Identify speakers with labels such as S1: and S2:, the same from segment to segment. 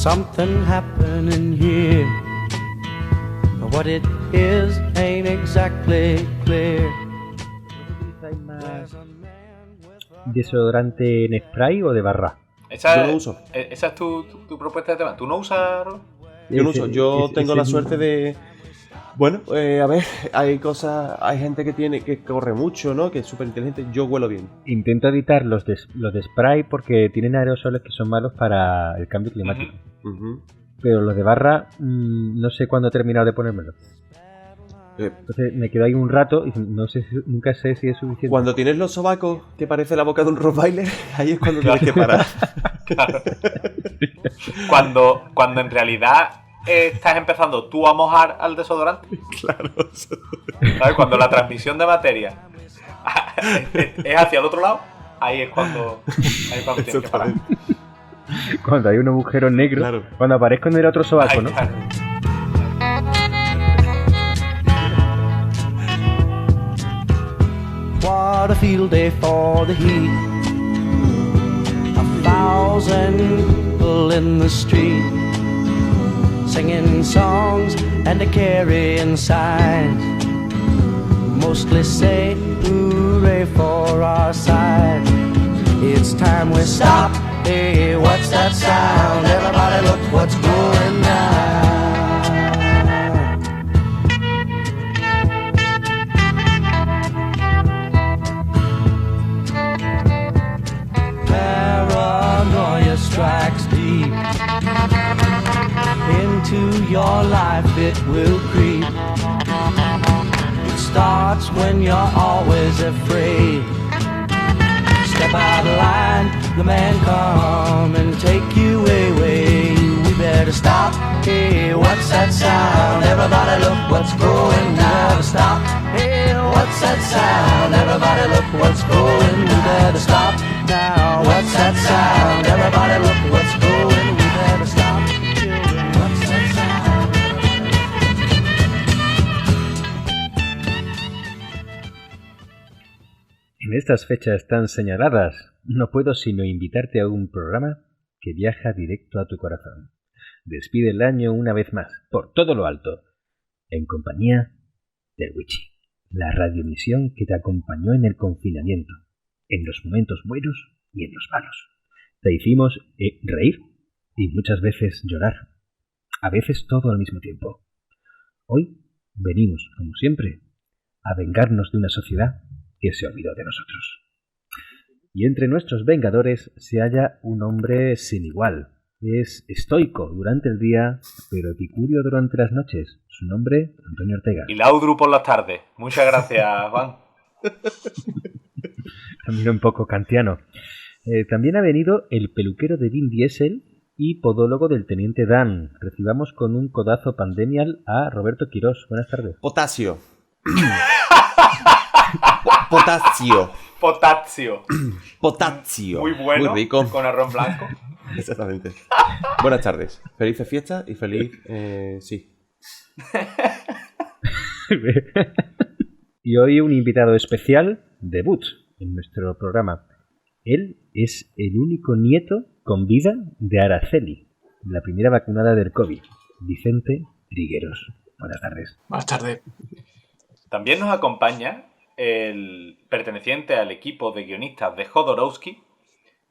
S1: something happening here. But what it is ain't exactly clear.
S2: ¿Utilizáis más desodorante en spray o de barra?
S3: Yo no uso. Esa es tu propuesta de tema. ¿Tú no usas?
S4: Yo no uso. Yo tengo la suerte de... Bueno, a ver, hay gente que corre mucho, ¿no? Que es súper inteligente. Yo huelo bien.
S2: Intento evitar los de spray porque tienen aerosoles que son malos para el cambio climático. Pero los de barra, no sé cuándo he terminado de ponérmelo. Entonces me quedo ahí un rato y nunca sé si es suficiente.
S4: Cuando tienes los sobacos que parece la boca de un Rottweiler, ahí es cuando tienes que parar.
S3: Claro. Cuando en realidad estás empezando tú a mojar al desodorante.
S4: Claro.
S3: ¿Sabes? Cuando la transmisión de materia es hacia el otro lado, ahí es cuando tienes que parar.
S2: Cuando hay un agujero negro,
S4: claro.
S2: Cuando aparezco en el otro sobaco, ¿no?
S3: Claro.
S1: What a field day for the heat. 1,000 people in the street, singing songs and a carrying signs. Mostly say hooray for our side. It's time we stop. Hey, what's that sound? Everybody look what's going down. Paranoia strikes deep into your life, it will creep. It starts when you're always afraid. Step out of line, the man come and take you away. We better stop. Hey, what's that sound? Everybody look what's going down. Stop. Hey, what's that sound? Everybody look what's going. We better stop now. What's that sound? Everybody look what's going. We better stop. Children, what's that sound?
S2: En estas fechas tan señaladas, no puedo sino invitarte a un programa que viaja directo a tu corazón. Despide el año una vez más, por todo lo alto, en compañía del Wichi, la radiomisión que te acompañó en el confinamiento, en los momentos buenos y en los malos. Te hicimos reír y muchas veces llorar, a veces todo al mismo tiempo. Hoy venimos, como siempre, a vengarnos de una sociedad que se olvidó de nosotros. Y entre nuestros vengadores se halla un hombre sin igual. Es estoico durante el día, pero epicurio durante las noches. Su nombre, Antonio Ortega.
S3: Y Laudru por las tardes. Muchas gracias, Juan.
S2: También un poco kantiano. También ha venido el peluquero de Vin Diesel y podólogo del Teniente Dan. Recibamos con un codazo pandemial a Roberto Quirós. Buenas tardes.
S4: Potasio. Potasio. Potasio.
S3: Muy bueno.
S4: Muy rico.
S3: Con arroz blanco.
S4: Exactamente. Buenas tardes. Felices fiestas y feliz... sí.
S2: Y hoy un invitado especial, debut en nuestro programa. Él es el único nieto con vida de Araceli, la primera vacunada del COVID, Vicente Trigueros. Buenas tardes.
S5: Buenas tardes.
S3: También nos acompaña el perteneciente al equipo de guionistas de Jodorowsky,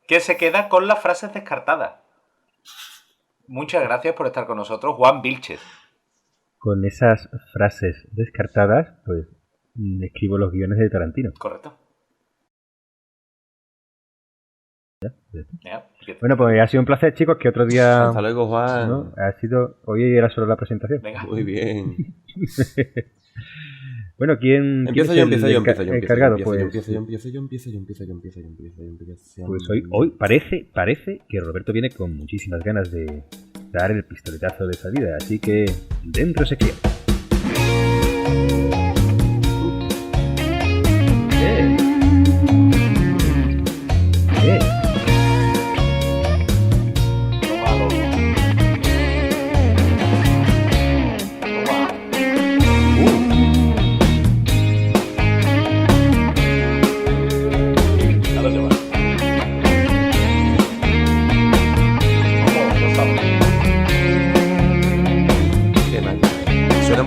S3: que se queda con las frases descartadas. Muchas gracias por estar con nosotros, Juan Vilches.
S2: Con esas frases descartadas, pues escribo los guiones de Tarantino.
S3: Correcto.
S2: Ya. Bueno, pues ha sido un placer, chicos, que otro día...
S4: Hasta luego, Juan.
S2: ¿no? Hoy era solo la presentación.
S3: Venga.
S4: Muy bien.
S2: Bueno, ¿quién
S4: empiezo
S2: es
S4: yo,
S2: el encargado?
S4: Empiezo yo.
S2: Pues hoy parece que Roberto viene con muchísimas ganas de dar el pistoletazo de salida, así que dentro se queda.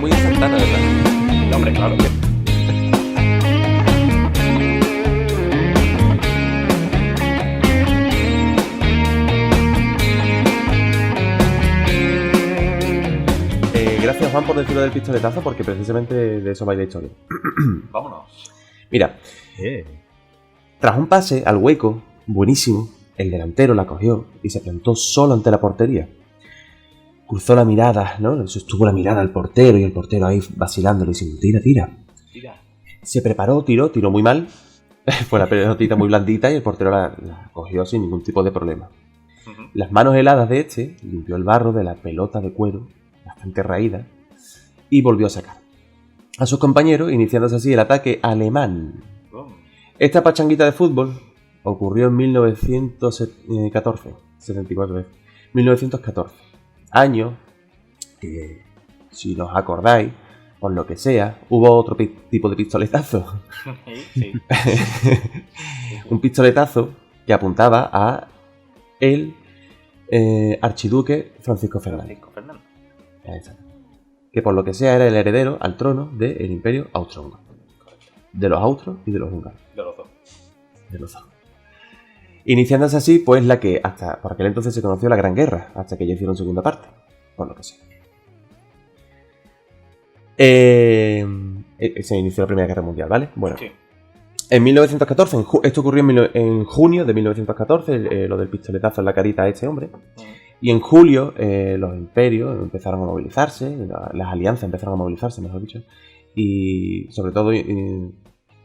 S4: muy en Santana, ¿verdad?
S3: No, hombre, claro que...
S4: Gracias, Juan, por decirlo del pistoletazo, porque precisamente de eso va la historia.
S3: Vámonos.
S4: Mira, tras un pase al hueco, buenísimo, el delantero la cogió y se plantó solo ante la portería. Cruzó la mirada, ¿no? Sostuvo la mirada al portero y el portero ahí vacilándole diciendo, tira. Se preparó, tiró muy mal. Fue la pelotita muy blandita y el portero la cogió sin ningún tipo de problema. Las manos heladas de este limpió el barro de la pelota de cuero, bastante raída, y volvió a sacar a sus compañeros, iniciándose así el ataque alemán. Esta pachanguita de fútbol ocurrió en 1914, 1914, año que, si nos acordáis, por lo que sea, hubo otro tipo de pistoletazo.
S3: Sí.
S4: Un pistoletazo que apuntaba a el archiduque Francisco Fernández. Que por lo que sea era el heredero al trono del Imperio Austrohúngaro. De los austros y de los húngaros. De los dos. Iniciándose así, pues la que hasta por aquel entonces se conoció la Gran Guerra, hasta que ya hicieron segunda parte, por lo que sea. Se inició la Primera Guerra Mundial, ¿vale? Bueno. Sí. En 1914, esto ocurrió en junio de 1914, lo del pistoletazo en la carita a este hombre. Y en julio los imperios empezaron a movilizarse, las alianzas empezaron a movilizarse, mejor dicho, y sobre todo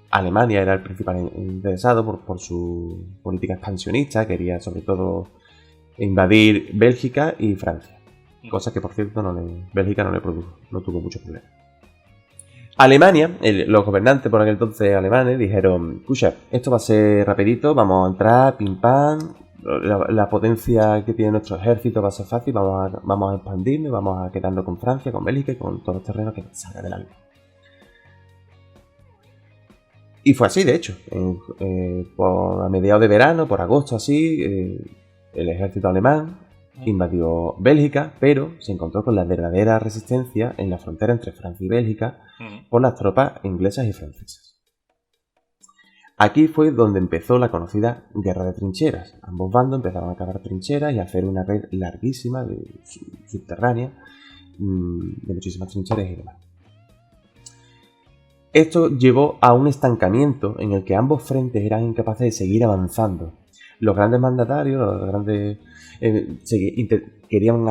S4: Alemania era el principal interesado por su política expansionista, quería sobre todo invadir Bélgica y Francia, cosa que por cierto Bélgica no tuvo muchos problemas. Alemania, los gobernantes por aquel entonces alemanes dijeron, escucha, esto va a ser rapidito, vamos a entrar, pim pam. La potencia que tiene nuestro ejército va a ser fácil, vamos a expandirnos, vamos a quedarnos con Francia, con Bélgica y con todos los terrenos que salga del alma. Y fue así, de hecho. A mediados de verano, por agosto así, el ejército alemán invadió Bélgica, pero se encontró con la verdadera resistencia en la frontera entre Francia y Bélgica por las tropas inglesas y francesas. Aquí fue donde empezó la conocida guerra de trincheras. Ambos bandos empezaron a cavar trincheras y a hacer una red larguísima, subterránea, de muchísimas trincheras y demás. Esto llevó a un estancamiento en el que ambos frentes eran incapaces de seguir avanzando. Los grandes mandatarios, los grandes querían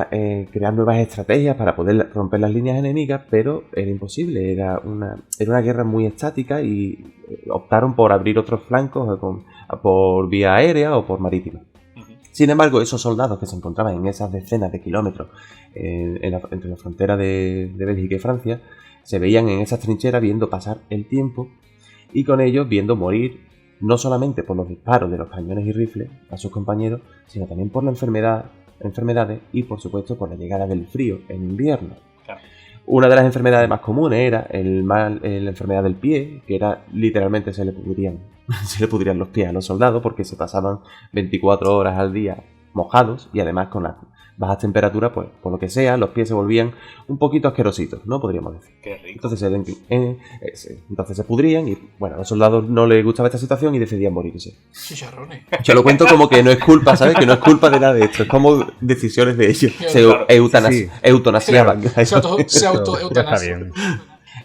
S4: crear nuevas estrategias para poder romper las líneas enemigas, pero era imposible, era una guerra muy estática y optaron por abrir otros flancos por vía aérea o por marítima. Sin embargo, esos soldados que se encontraban en esas decenas de kilómetros entre la frontera de Bélgica y Francia, se veían en esas trincheras viendo pasar el tiempo y con ellos viendo morir no solamente por los disparos de los cañones y rifles a sus compañeros, sino también por la enfermedades y por supuesto por la llegada del frío en invierno. Claro. Una de las enfermedades más comunes era la enfermedad del pie, que era literalmente se le pudrían los pies a los soldados porque se pasaban 24 horas al día mojados y además con las bajas temperaturas, pues por lo que sea, los pies se volvían un poquito asquerositos, ¿no? Podríamos decir.
S3: Qué rico.
S4: Entonces se pudrían y, bueno, a los soldados no les gustaba esta situación y decidían morirse.
S5: Chicharrones.
S4: Yo lo cuento como que no es culpa, ¿sabes? Que no es culpa de nada de esto, es como decisiones de ellos. Se eutanasiaban.
S5: Se auto-eutanasiaban.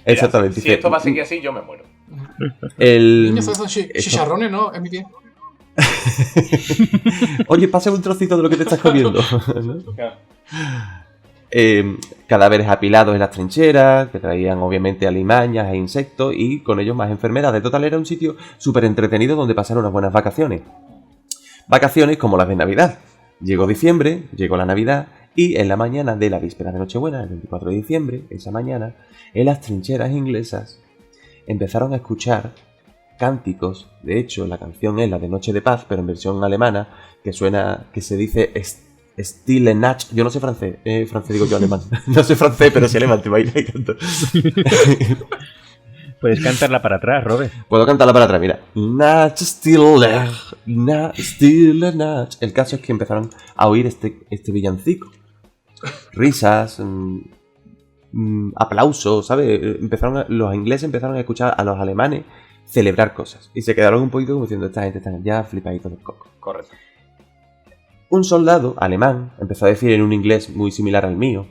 S4: Exactamente.
S3: Si esto va a seguir así, yo me muero.
S5: Niños son chicharrones, ¿no? Es mi pie.
S4: Oye, pasa un trocito de lo que te estás comiendo. ¿No? Cadáveres apilados en las trincheras, que traían obviamente alimañas e insectos y con ellos más enfermedades. Total, era un sitio súper entretenido donde pasar unas buenas vacaciones. Vacaciones como las de Navidad. Llegó diciembre, llegó la Navidad y en la mañana de la víspera de Nochebuena, el 24 de diciembre, esa mañana, en las trincheras inglesas empezaron a escuchar cánticos. De hecho, la canción es la de Noche de Paz, pero en versión alemana, que se dice Stille Nacht. Yo no sé francés, digo yo alemán. No sé francés, pero sí alemán, te baila y canto.
S2: Puedes cantarla para atrás, Robert.
S4: Puedo cantarla para atrás, mira. Nacht, Stille Nacht. El caso es que empezaron a oír este villancico. Risas, aplausos, ¿sabes? Los ingleses empezaron a escuchar a los alemanes celebrar cosas. Y se quedaron un poquito como diciendo, esta gente está ya flipaditos del coco.
S3: Correcto.
S4: Un soldado alemán empezó a decir en un inglés muy similar al mío,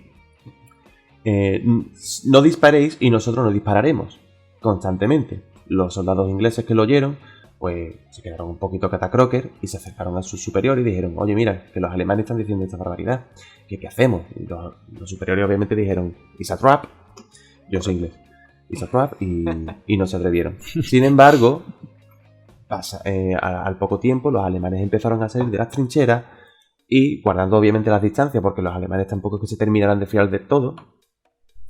S4: no disparéis y nosotros no dispararemos constantemente. Los soldados ingleses que lo oyeron, pues se quedaron un poquito catacroker y se acercaron a sus superiores y dijeron, oye, mira, que los alemanes están diciendo esta barbaridad, ¿qué hacemos? Y los superiores obviamente dijeron, it's a trap, yo soy inglés, it's a trap, y no se atrevieron. Sin embargo, al poco tiempo los alemanes empezaron a salir de las trincheras y, guardando obviamente las distancias, porque los alemanes tampoco es que se terminaran de fiar del todo,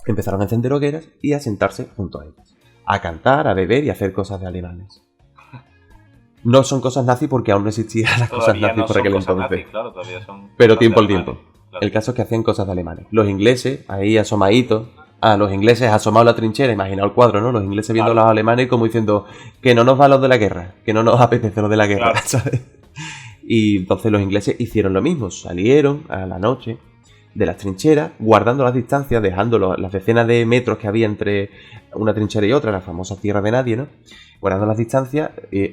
S4: empezaron a encender hogueras y a sentarse junto a ellas, a cantar, a beber y a hacer cosas de alemanes. No son cosas nazis porque aún no existían las cosas nazis por aquel entonces.
S3: Nazis, claro, todavía son
S4: pero tiempo al tiempo.
S3: Claro.
S4: El caso es que hacían cosas de alemanes. Los ingleses, ahí asomaditos, los ingleses asomados a la trinchera, imaginaos el cuadro, ¿no? Los ingleses viendo a los alemanes como diciendo que no nos va los de la guerra, que no nos apetece los de la guerra, claro. ¿Sabes? Y entonces los ingleses hicieron lo mismo, salieron a la noche de las trincheras, guardando las distancias, dejando las decenas de metros que había entre una trinchera y otra, la famosa tierra de nadie, ¿no? Guardando las distancias,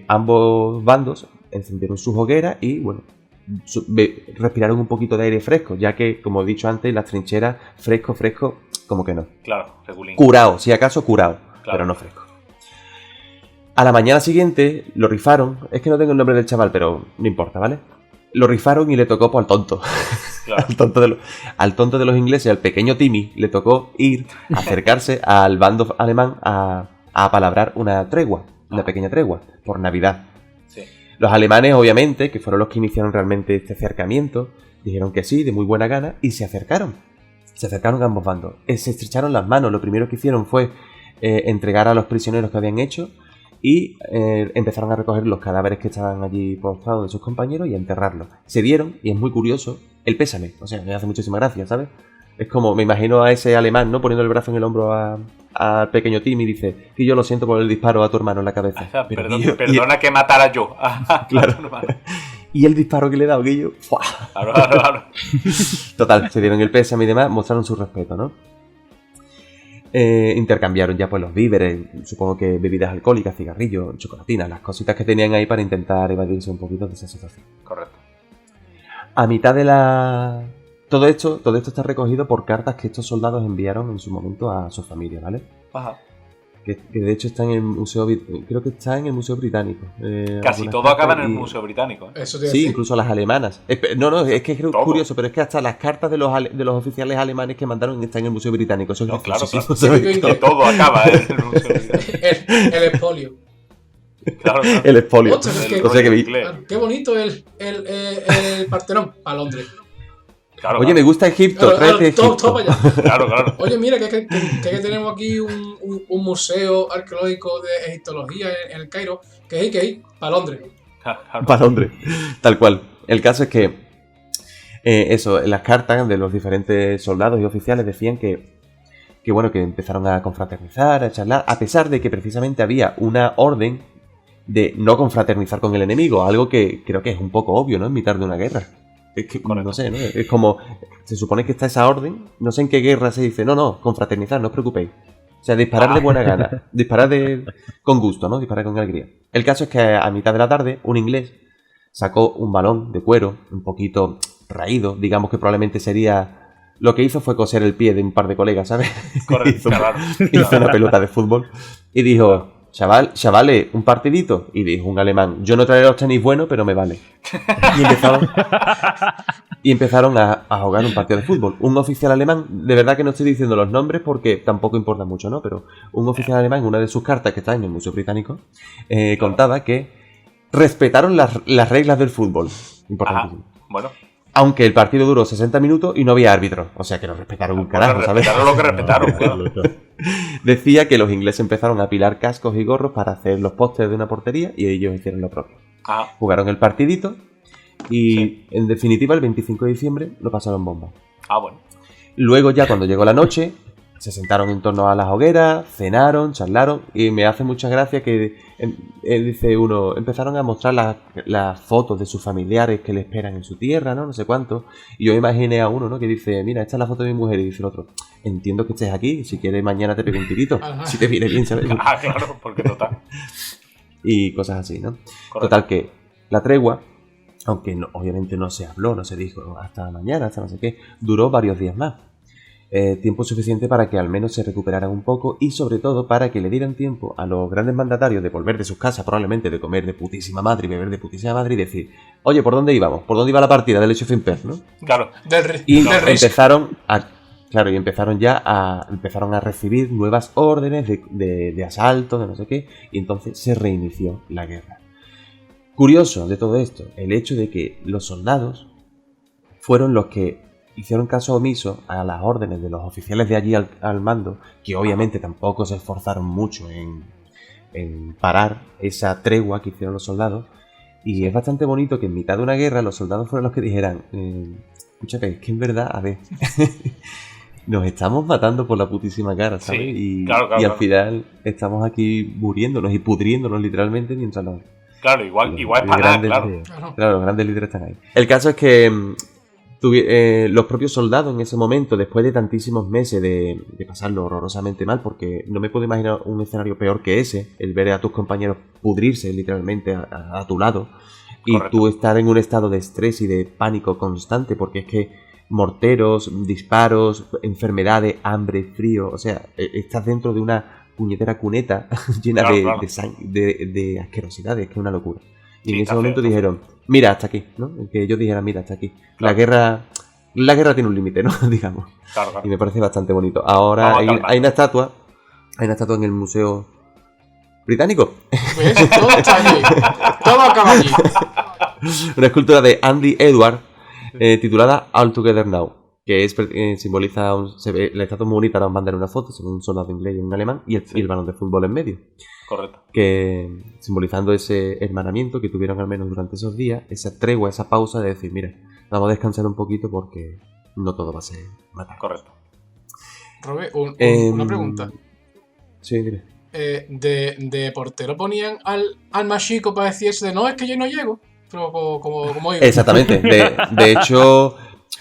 S4: ambos bandos encendieron sus hogueras y, bueno, respiraron un poquito de aire fresco, ya que, como he dicho antes, las trincheras, fresco, como que no.
S3: Claro, regulín.
S4: Curado, si acaso curado, claro. Pero no fresco. A la mañana siguiente lo rifaron, es que no tengo el nombre del chaval, pero no importa, ¿vale? Lo rifaron y le tocó pues, al tonto. Claro. al tonto de los ingleses, al pequeño Timmy, le tocó acercarse al bando alemán a palabrar una tregua, una pequeña tregua, por Navidad.
S3: Sí.
S4: Los alemanes, obviamente, que fueron los que iniciaron realmente este acercamiento, dijeron que sí, de muy buena gana, y se acercaron. Se acercaron a ambos bandos. Se estrecharon las manos. Lo primero que hicieron fue entregar a los prisioneros que habían hecho y empezaron a recoger los cadáveres que estaban allí postrados de sus compañeros y a enterrarlos. Se dieron, y es muy curioso, el pésame. O sea, me hace muchísima gracia, ¿sabes? Es como, me imagino a ese alemán, ¿no? Poniendo el brazo en el hombro al pequeño Tim y dice que yo lo siento por el disparo a tu hermano en la cabeza.
S3: Perdona que matara yo.
S4: Claro. Y el disparo que le he dado, Guillo.
S3: Claro.
S4: Total, se dieron el pésame y demás, mostraron su respeto, ¿no? Intercambiaron ya pues los víveres, supongo que bebidas alcohólicas, cigarrillos, chocolatinas, las cositas que tenían ahí para intentar evadirse un poquito de esa situación.
S3: Correcto.
S4: A mitad de la... Todo esto está recogido por cartas que estos soldados enviaron en su momento a su familia, ¿vale?
S3: Ajá.
S4: Que de hecho está en el museo, creo que está en el Museo Británico.
S3: Casi todo acaba en el Museo Británico.
S5: Eso
S4: sí, incluso las alemanas. No, es que es curioso, pero es que hasta las cartas de los oficiales alemanes que mandaron están en el Museo Británico. Eso es
S3: claro. Todo acaba en el Museo Británico.
S5: El expolio.
S3: Claro.
S4: El expolio.
S5: Qué bonito el Partenón a Londres.
S3: Claro,
S4: oye, me gusta Egipto, tráete Egipto.
S5: Todo para allá.
S3: Claro.
S5: Oye, mira, que tenemos aquí un museo arqueológico de egiptología en el Cairo, que hay, para Londres.
S4: Para Londres, tal cual. El caso es que, en las cartas de los diferentes soldados y oficiales decían que empezaron a confraternizar, a charlar, a pesar de que precisamente había una orden de no confraternizar con el enemigo, algo que creo que es un poco obvio, ¿no? En mitad de una guerra. Es que, no sé, ¿no? Es como, se supone que está esa orden, no sé en qué guerra se dice, no, confraternizar, no os preocupéis. O sea, disparar de buena gana, disparar con gusto, ¿no? Disparar con alegría. El caso es que a mitad de la tarde, un inglés sacó un balón de cuero, un poquito raído, digamos que probablemente sería... Lo que hizo fue coser el pie de un par de colegas, ¿sabes?
S3: Correcto,
S4: hizo una pelota de fútbol y dijo... Chavales, un partidito. Y dijo un alemán, yo no traeré los tenis buenos, pero me vale. Y empezaron a jugar un partido de fútbol. Un oficial alemán, de verdad que no estoy diciendo los nombres porque tampoco importa mucho, ¿no? Pero un oficial alemán, en una de sus cartas que está en el Museo Británico, contaba que respetaron las reglas del fútbol. Importantísimo.
S3: Bueno.
S4: Aunque el partido duró 60 minutos y no había árbitro. O sea que lo respetaron un carajo, ¿sabes?
S3: Respetaron lo que respetaron. Claro.
S4: Decía que los ingleses empezaron a apilar cascos y gorros para hacer los pósters de una portería y ellos hicieron lo propio. Jugaron el partidito y, en definitiva, el 25 de diciembre lo pasaron bomba.
S3: Bueno.
S4: Luego ya cuando llegó la noche, se sentaron en torno a las hogueras, cenaron, charlaron y me hace mucha gracia que, dice uno, empezaron a mostrar las fotos de sus familiares que le esperan en su tierra, ¿no? No sé cuánto. Y yo imaginé a uno, ¿no? Que dice, mira, esta es la foto de mi mujer y dice el otro, entiendo que estés aquí, si quieres mañana te pego un tirito,
S5: Ajá.
S4: si te viene bien, ¿sabes?
S3: Ah, claro, porque total.
S4: Y cosas así, ¿no?
S3: Correcto.
S4: Total que la tregua, aunque obviamente no se habló, no se dijo hasta mañana, hasta no sé qué, duró varios días más. Tiempo suficiente para que al menos se recuperaran un poco y sobre todo para que le dieran tiempo a los grandes mandatarios de volver de sus casas, probablemente de comer de putísima madre y beber de putísima madre y decir, oye, ¿por dónde íbamos? ¿Por dónde iba la partida del Age of Empires, no?
S3: Claro.
S4: Y
S5: del Risk.
S4: empezaron a recibir nuevas órdenes de asalto, de no sé qué, y entonces se reinició la guerra. Curioso de todo esto, el hecho de que los soldados fueron los que hicieron caso omiso a las órdenes de los oficiales de allí al mando, que obviamente tampoco se esforzaron mucho en parar esa tregua que hicieron los soldados. Y es bastante bonito que en mitad de una guerra los soldados fueron los que dijeran, escúchate, es que en verdad, a ver, nos estamos matando por la putísima cara, ¿sabes?
S3: Sí,
S4: y
S3: claro,
S4: al final estamos aquí muriéndonos y pudriéndonos literalmente mientras los...
S3: Claro, igual es para nada,
S4: grandes-
S3: claro.
S4: Claro, los grandes líderes están ahí. El caso es que los propios soldados en ese momento, después de tantísimos meses de pasarlo horrorosamente mal, porque no me puedo imaginar un escenario peor que ese, el ver a tus compañeros pudrirse literalmente a tu lado, y
S3: Correcto.
S4: tú estar en un estado de estrés y de pánico constante, porque es que morteros, disparos, enfermedades, hambre, frío, o sea, estás dentro de una puñetera cuneta llena
S3: Claro.
S4: de asquerosidades, que es una locura. Y
S3: Sí,
S4: en ese
S3: está
S4: momento
S3: feo, está
S4: dijeron, mira, hasta aquí, ¿no? Que ellos dijeran, mira, hasta aquí.
S3: Claro.
S4: La guerra tiene un límite, ¿no? Digamos.
S3: Claro, claro.
S4: Y me parece bastante bonito. Ahora
S3: Vamos a calmarnos.
S4: hay una estatua en el Museo Británico.
S5: ¿Ves? Todo está allí. Todo acaba allí.
S4: Una escultura de Andy Edward titulada All Together Now. Que simboliza, se ve la estatua muy bonita, ahora os mandaré una foto, se ve un soldado inglés y un alemán y el balón de fútbol en medio.
S3: Correcto.
S4: Que simbolizando ese hermanamiento que tuvieron al menos durante esos días, esa tregua, esa pausa de decir, mira, vamos a descansar un poquito porque no todo va a ser matar.
S3: Correcto.
S5: Robe, una pregunta.
S4: Sí, dime.
S5: De portero ponían al más chico para decir eso de no, es que yo no llego. Pero como digo.
S4: Exactamente. De hecho,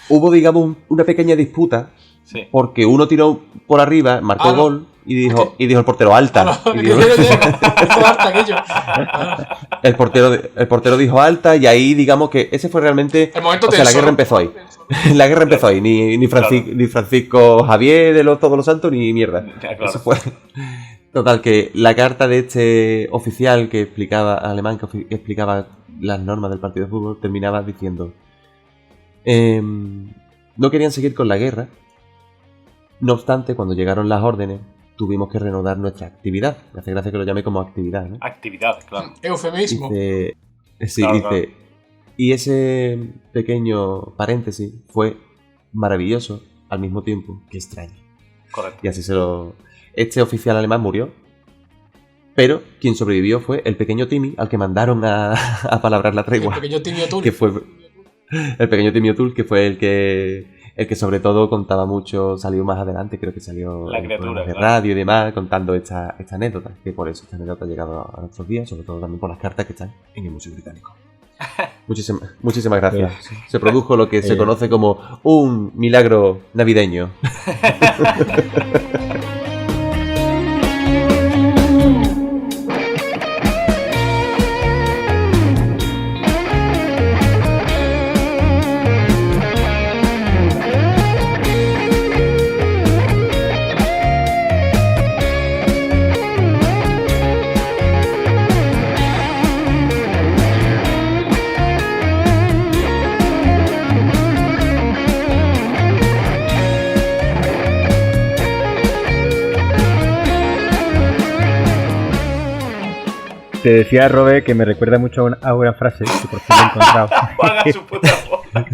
S4: hubo, digamos, una pequeña disputa
S3: Sí.
S4: porque uno tiró por arriba, marcó
S5: Ah, no.
S4: gol y dijo el portero alta.
S5: Ah, no,
S4: Y
S5: que yo
S4: dijo-
S5: no llego. Esto es hasta aquello. Ah,
S4: el portero dijo alta y ahí, digamos que ese fue realmente...
S5: El momento
S4: O sea, la
S5: tenso,
S4: guerra
S5: ¿no?
S4: empezó ahí. La guerra empezó ahí. Ni Francisco Javier de Todos los Santos ni mierda.
S3: Ya, claro.
S4: Eso fue. Total, que la carta de este oficial que explicaba, alemán, que explicaba las normas del partido de fútbol, terminaba diciendo: no querían seguir con la guerra. No obstante, cuando llegaron las órdenes, tuvimos que reanudar nuestra actividad. Me hace gracia que lo llame como actividad, ¿no?
S3: Actividad, claro.
S5: Eufemismo.
S4: Dice, sí,
S3: Claro,
S4: dice,
S3: claro.
S4: y ese pequeño paréntesis fue maravilloso al mismo tiempo que extraño.
S3: Correcto.
S4: Y así este oficial alemán murió, pero quien sobrevivió fue el pequeño Timmy, al que mandaron a palabrar la
S5: El
S4: tregua,
S5: pequeño Timio Tool.
S4: que fue el pequeño Timmy O'Toole, que fue el que sobre todo contaba mucho, salió más adelante, creo que salió
S3: La
S4: en
S3: criatura,
S4: programas de
S3: claro.
S4: radio y demás, contando esta anécdota, que por eso esta anécdota ha llegado a nuestros días, sobre todo también por las cartas que están en el Museo Británico. Muchísimas gracias. Se produjo lo que se conoce como un milagro navideño.
S2: Te decía, Robe, que me recuerda mucho a una frase que por fin he encontrado.
S3: Paga su puta boca.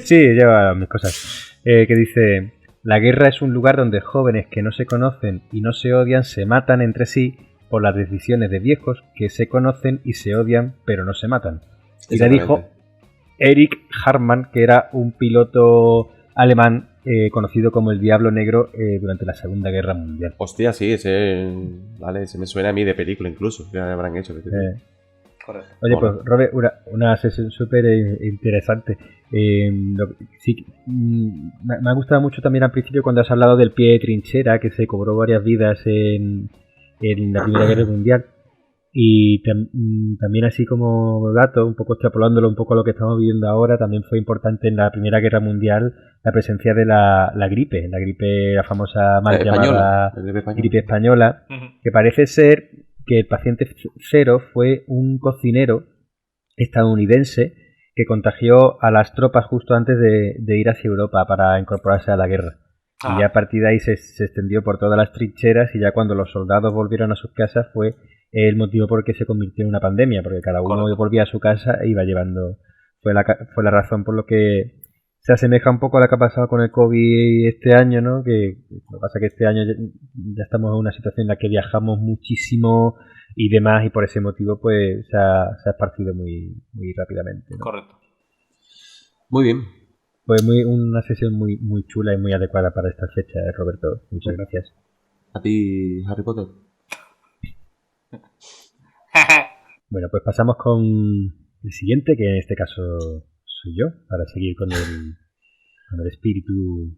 S2: Sí, lleva mis cosas. Que dice: la guerra es un lugar donde jóvenes que no se conocen y no se odian se matan entre sí por las decisiones de viejos que se conocen y se odian pero no se matan. Y le dijo Erich Hartmann, que era un piloto alemán conocido como el Diablo Negro durante la Segunda Guerra Mundial.
S4: Hostia, sí, ese me suena a mí de película incluso, que habrán hecho.
S3: Correcto.
S2: Oye,
S4: Mola.
S2: pues Robert, una sesión súper interesante. Me ha gustado mucho también al principio cuando has hablado del pie de trinchera, que se cobró varias vidas en la Primera Guerra Mundial. Y también así como dato, un poco extrapolándolo un poco a lo que estamos viviendo ahora, también fue importante en la Primera Guerra Mundial la presencia de la gripe, la famosa mal llamada gripe española, que parece ser que el paciente cero fue un cocinero estadounidense que contagió a las tropas justo antes de ir hacia Europa para incorporarse a la guerra. Y ya a partir de ahí se extendió por todas las trincheras, y ya cuando los soldados volvieron a sus casas fue el motivo por el que se convirtió en una pandemia, porque cada uno volvía a su casa e iba llevando... Fue la razón por lo que se asemeja un poco a lo que ha pasado con el COVID este año, ¿no? Que lo que pasa es que este año ya estamos en una situación en la que viajamos muchísimo y demás, y por ese motivo pues se ha esparcido muy rápidamente, ¿no?
S3: Correcto.
S4: Muy bien.
S2: Fue una sesión muy chula y muy adecuada para esta fecha, Roberto. Muchas gracias.
S4: A ti, Harry Potter.
S2: Bueno, pues pasamos con el siguiente, que en este caso soy yo, para seguir con el espíritu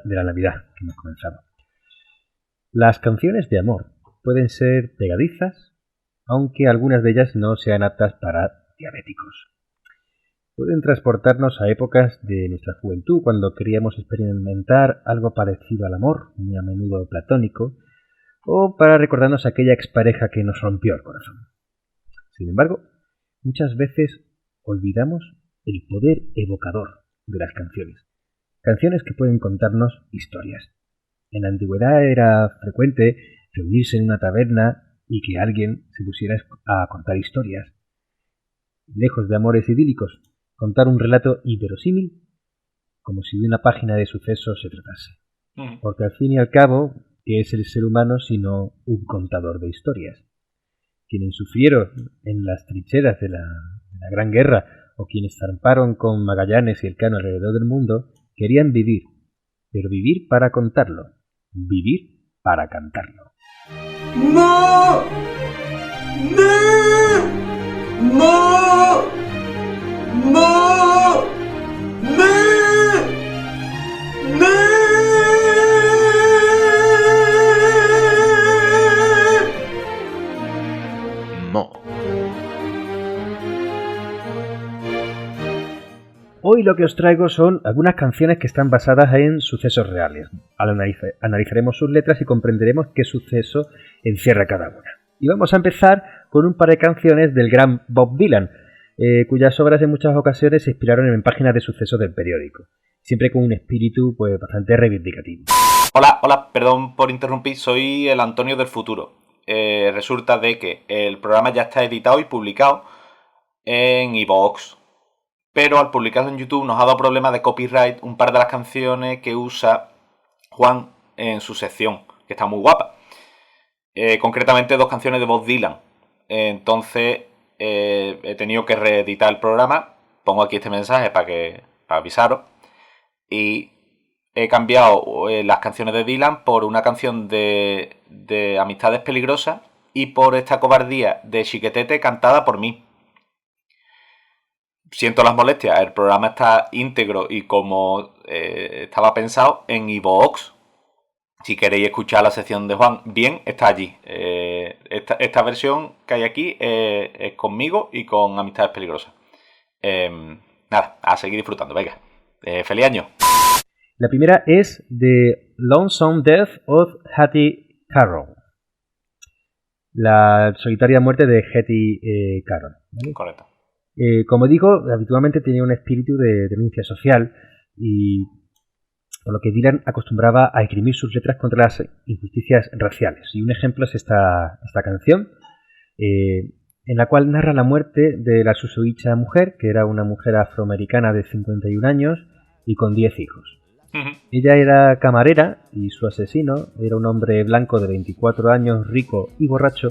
S2: de la Navidad que hemos comenzado. Las canciones de amor pueden ser pegadizas, aunque algunas de ellas no sean aptas para diabéticos. Pueden transportarnos a épocas de nuestra juventud, cuando queríamos experimentar algo parecido al amor, muy a menudo platónico, o para recordarnos a aquella expareja que nos rompió el corazón. Sin embargo, muchas veces olvidamos el poder evocador de las canciones. Canciones que pueden contarnos historias. En la antigüedad era frecuente reunirse en una taberna y que alguien se pusiera a contar historias. Lejos de amores idílicos, contar un relato inverosímil, como si de una página de sucesos se tratase. Porque al fin y al cabo, ¿qué es el ser humano sino un contador de historias? Quienes sufrieron en las trincheras de la Gran Guerra, o quienes zamparon con Magallanes y Elcano alrededor del mundo, querían vivir, pero vivir para contarlo, vivir para cantarlo.
S1: ¡No! ¡No! ¡No! ¡No!
S2: Hoy lo que os traigo son algunas canciones que están basadas en sucesos reales. Analizaremos sus letras y comprenderemos qué suceso encierra cada una. Y vamos a empezar con un par de canciones del gran Bob Dylan, cuyas obras en muchas ocasiones se inspiraron en páginas de sucesos del periódico, siempre con un espíritu pues bastante reivindicativo.
S3: Hola, perdón por interrumpir, soy el Antonio del futuro. Resulta de que el programa ya está editado y publicado en iVoox, pero al publicarlo en YouTube nos ha dado problemas de copyright un par de las canciones que usa Juan en su sección, que está muy guapa. Concretamente 2 canciones de Bob Dylan. Entonces he tenido que reeditar el programa. Pongo aquí este mensaje para avisaros. Y he cambiado las canciones de Dylan por una canción de Amistades Peligrosas y por esta cobardía de Chiquetete cantada por mí. Siento las molestias, el programa está íntegro y como estaba pensado en iVoox. Si queréis escuchar la sección de Juan, bien, está allí. Esta versión que hay aquí es conmigo y con Amistades Peligrosas. Nada, a seguir disfrutando, venga. ¡Feliz año!
S2: La primera es The Lonesome Death of Hattie Carroll. La solitaria muerte de Hattie Carroll, ¿vale?
S3: Correcto.
S2: Como digo, habitualmente tenía un espíritu de denuncia social y por lo que Dylan acostumbraba a esgrimir sus letras contra las injusticias raciales. Y un ejemplo es esta canción, en la cual narra la muerte de la susodicha mujer, que era una mujer afroamericana de 51 años y con 10 hijos. Ella era camarera y su asesino era un hombre blanco de 24 años, rico y borracho,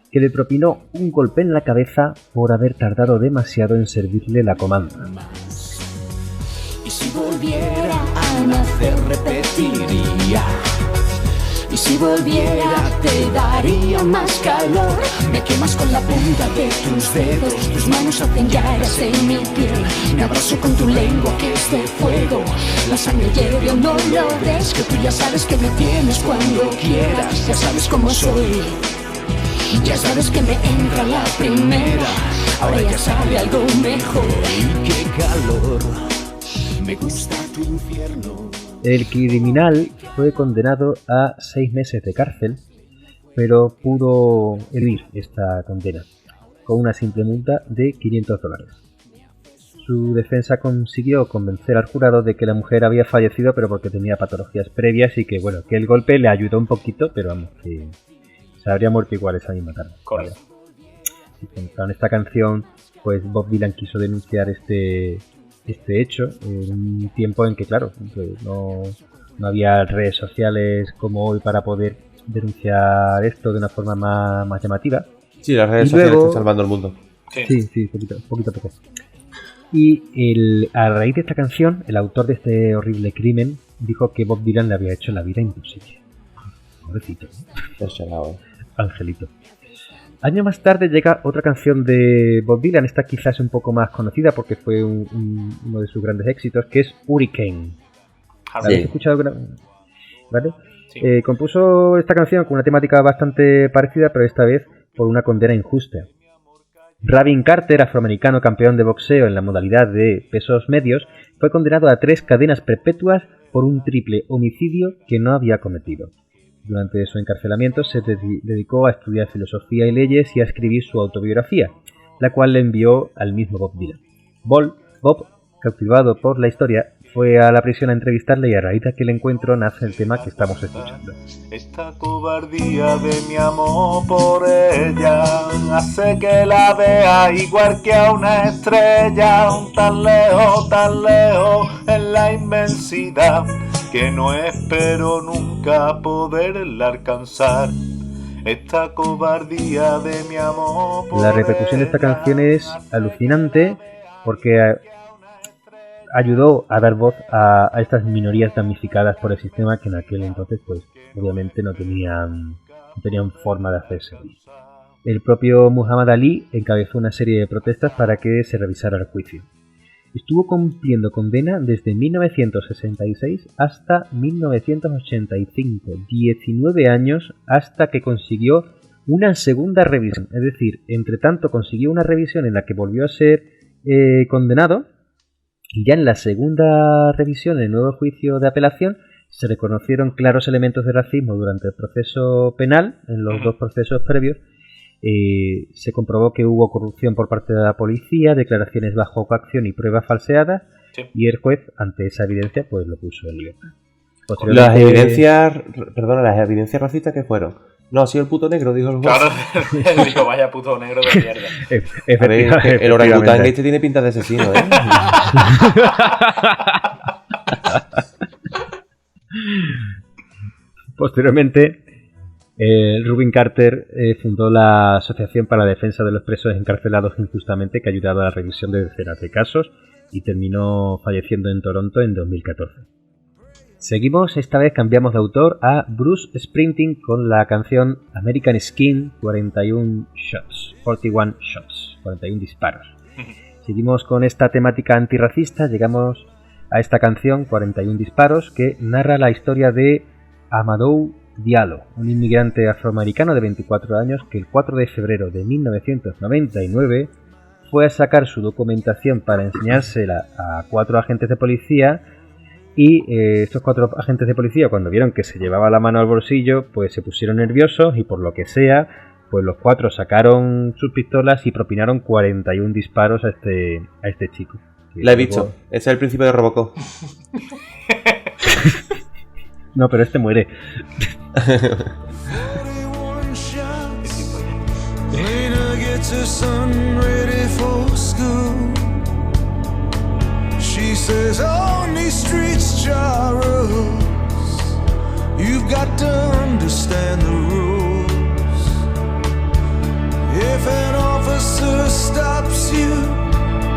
S2: que le propinó un golpe en la cabeza por haber tardado demasiado en servirle la comanda.
S1: Y si volviera a nacer repetiría. Y si volviera te daría
S6: día más calor. Me quemas con la punta de tus dedos, tus manos hacen llagas en mi piel. Me abrazo con tu lengua que es de fuego. La sangre hierve, no lo ves, que tú ya sabes que me tienes cuando quieras. Ya sabes cómo soy, ya sabes que me entra la primera. Ahora ya sale algo mejor. Y qué calor, me gusta tu infierno.
S2: El criminal fue condenado a 6 meses de cárcel, pero pudo eludir esta condena con una simple multa de $500. Su defensa consiguió convencer al jurado de que la mujer había fallecido, pero porque tenía patologías previas y que, bueno, que el golpe le ayudó un poquito, pero vamos, que se habría muerto igual esa misma tarde.
S3: Correcto.
S2: Con esta canción, pues Bob Dylan quiso denunciar este hecho en un tiempo en que, claro, pues no había redes sociales como hoy para poder denunciar esto de una forma más llamativa.
S4: Sí, las redes sociales están salvando el mundo.
S2: Sí, poquito a poco. Y a raíz de esta canción, el autor de este horrible crimen dijo que Bob Dylan le había hecho la vida imposible. Pobrecito. Angelito. Años más tarde llega otra canción de Bob Dylan, esta quizás es un poco más conocida porque fue uno de sus grandes éxitos, que es Hurricane. ¿Habéis escuchado? ¿Vale? Sí. Compuso esta canción con una temática bastante parecida, pero esta vez por una condena injusta. Rabin Carter, afroamericano campeón de boxeo en la modalidad de pesos medios, fue condenado a 3 cadenas perpetuas por un triple homicidio que no había cometido. Durante su encarcelamiento se dedicó a estudiar filosofía y leyes y a escribir su autobiografía, la cual le envió al mismo Bob Dylan. Bob, cautivado por la historia, fue a la prisión a entrevistarle y a raíz de aquel encuentro nace el tema que estamos escuchando.
S7: Esta cobardía de mi amor por ella hace que la vea igual que a una estrella, tan lejos en la inmensidad, que no espero nunca poderla alcanzar. Esta cobardía de mi amor por
S2: La repercusión de esta canción es alucinante porque ayudó a dar voz a estas minorías damnificadas por el sistema que en aquel entonces pues obviamente no tenían forma de hacerse. El propio Muhammad Ali encabezó una serie de protestas para que se revisara el juicio. Estuvo cumpliendo condena desde 1966 hasta 1985, 19 años hasta que consiguió una segunda revisión. Es decir, entre tanto consiguió una revisión en la que volvió a ser condenado. Y ya en la segunda revisión, en el nuevo juicio de apelación, se reconocieron claros elementos de racismo durante el proceso penal, en los 2 procesos previos. Se comprobó que hubo corrupción por parte de la policía, declaraciones bajo coacción y pruebas falseadas, y el juez, ante esa evidencia, pues lo puso en libertad.
S4: Las evidencias racistas que fueron. No, ha sido el puto negro, dijo el juez.
S3: Claro, dijo, vaya puto negro de mierda.
S4: El orangután este tiene pinta de asesino, ¿eh?
S2: Posteriormente, Rubin Carter fundó la Asociación para la Defensa de los Presos Encarcelados Injustamente, que ha ayudado a la revisión de decenas de casos y terminó falleciendo en Toronto en 2014. Seguimos, esta vez cambiamos de autor a Bruce Springsteen con la canción American Skin, 41 disparos. Seguimos con esta temática antirracista, llegamos a esta canción 41 disparos que narra la historia de Amadou Diallo, un inmigrante afroamericano de 24 años que el 4 de febrero de 1999 fue a sacar su documentación para enseñársela a 4 agentes de policía. Y estos 4 agentes de policía, cuando vieron que se llevaba la mano al bolsillo, pues se pusieron nerviosos y por lo que sea, pues los 4 sacaron sus pistolas y propinaron 41 disparos a este chico.
S4: La he visto. Ese es el principio de Robocop.
S2: No, pero este muere.
S1: She says on these streets, Charles, you've got to understand the rules. If an officer stops you,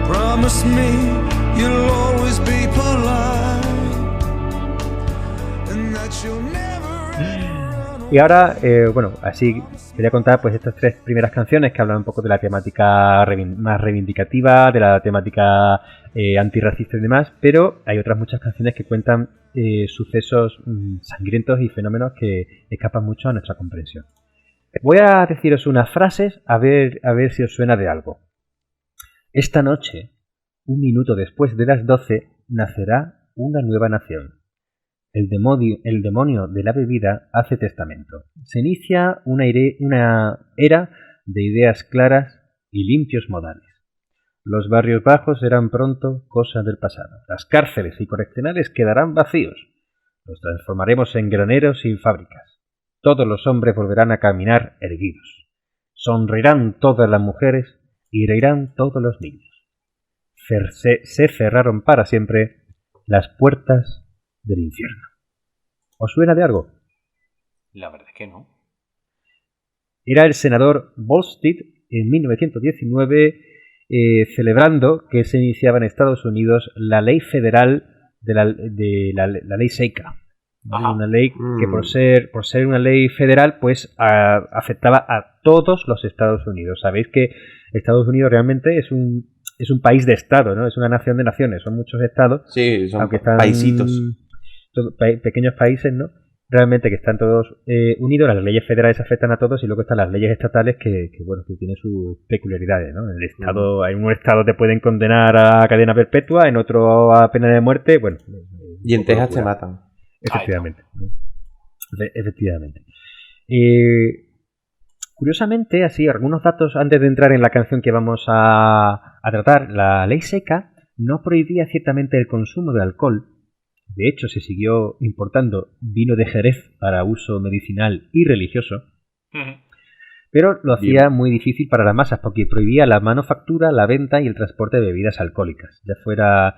S1: promise me you'll always be polite, and that you'll never run
S2: Y ahora, bueno, así quería contar pues estas 3 primeras canciones que hablan un poco de la temática más reivindicativa, de la temática antirracista y demás, pero hay otras muchas canciones que cuentan sucesos sangrientos y fenómenos que escapan mucho a nuestra comprensión. Voy a deciros unas frases a ver si os suena de algo. Esta noche, 1 minuto después de las 12, nacerá una nueva nación. El demonio de la bebida hace testamento. Se inicia una era de ideas claras y limpios modales. Los barrios bajos serán pronto cosas del pasado. Las cárceles y correccionales quedarán vacíos. Los transformaremos en graneros y fábricas. Todos los hombres volverán a caminar erguidos. Sonreirán todas las mujeres y reirán todos los niños. Se cerraron para siempre las puertas del infierno. ¿Os suena de algo?
S3: La verdad es que no.
S2: Era el senador Volstead en 1919 celebrando que se iniciaba en Estados Unidos la ley federal de la ley SECA. Una ley que por ser una ley federal pues afectaba a todos los Estados Unidos. Sabéis que Estados Unidos realmente es un país de estado, ¿no? Es una nación de naciones, son muchos estados.
S4: Sí, son
S2: aunque están
S4: paisitos.
S2: Pequeños países, ¿no? Realmente que están todos unidos, las leyes federales afectan a todos y luego están las leyes estatales que tienen sus peculiaridades, ¿no? En el estado, en un estado te pueden condenar a cadena perpetua, en otro a pena de muerte, bueno.
S4: Y en Texas te matan.
S2: Efectivamente. Efectivamente. Curiosamente, así, algunos datos antes de entrar en la canción que vamos a tratar, la ley SECA no prohibía ciertamente el consumo de alcohol. De hecho, se siguió importando vino de Jerez para uso medicinal y religioso, pero lo hacía muy difícil para las masas porque prohibía la manufactura, la venta y el transporte de bebidas alcohólicas, ya fuera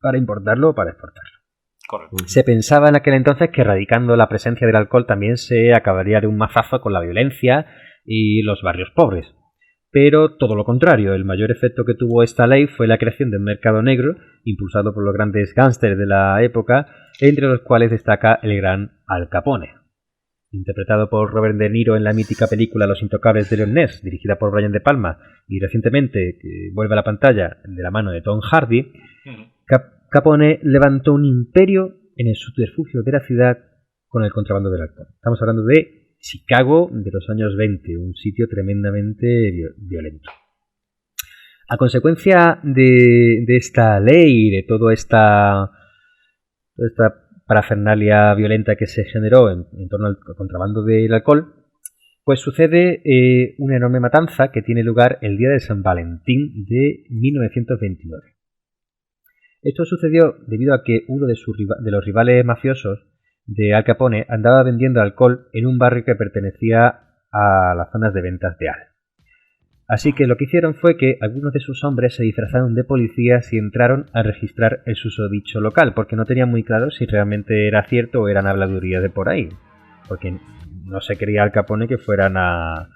S2: para importarlo o para exportarlo.
S3: Correcto.
S2: Se pensaba en aquel entonces que erradicando la presencia del alcohol también se acabaría de un mazazo con la violencia y los barrios pobres. Pero todo lo contrario, el mayor efecto que tuvo esta ley fue la creación de un mercado negro, impulsado por los grandes gángsters de la época, entre los cuales destaca el gran Al Capone. Interpretado por Robert De Niro en la mítica película Los Intocables de Leon Ness, dirigida por Brian De Palma, y recientemente que vuelve a la pantalla de la mano de Tom Hardy, Capone levantó un imperio en el subterfugio de la ciudad con el contrabando del alcohol. Estamos hablando de Chicago de los años 20, un sitio tremendamente violento. A consecuencia de esta ley y de toda esta parafernalia violenta que se generó en torno al contrabando del alcohol, pues sucede una enorme matanza que tiene lugar el día de San Valentín de 1929. Esto sucedió debido a que uno de los rivales mafiosos de Al Capone andaba vendiendo alcohol en un barrio que pertenecía a las zonas de ventas de Al. Así que lo que hicieron fue que algunos de sus hombres se disfrazaron de policías y entraron a registrar el susodicho local, porque no tenían muy claro si realmente era cierto o eran habladurías de por ahí, porque no se quería Al Capone que fueran a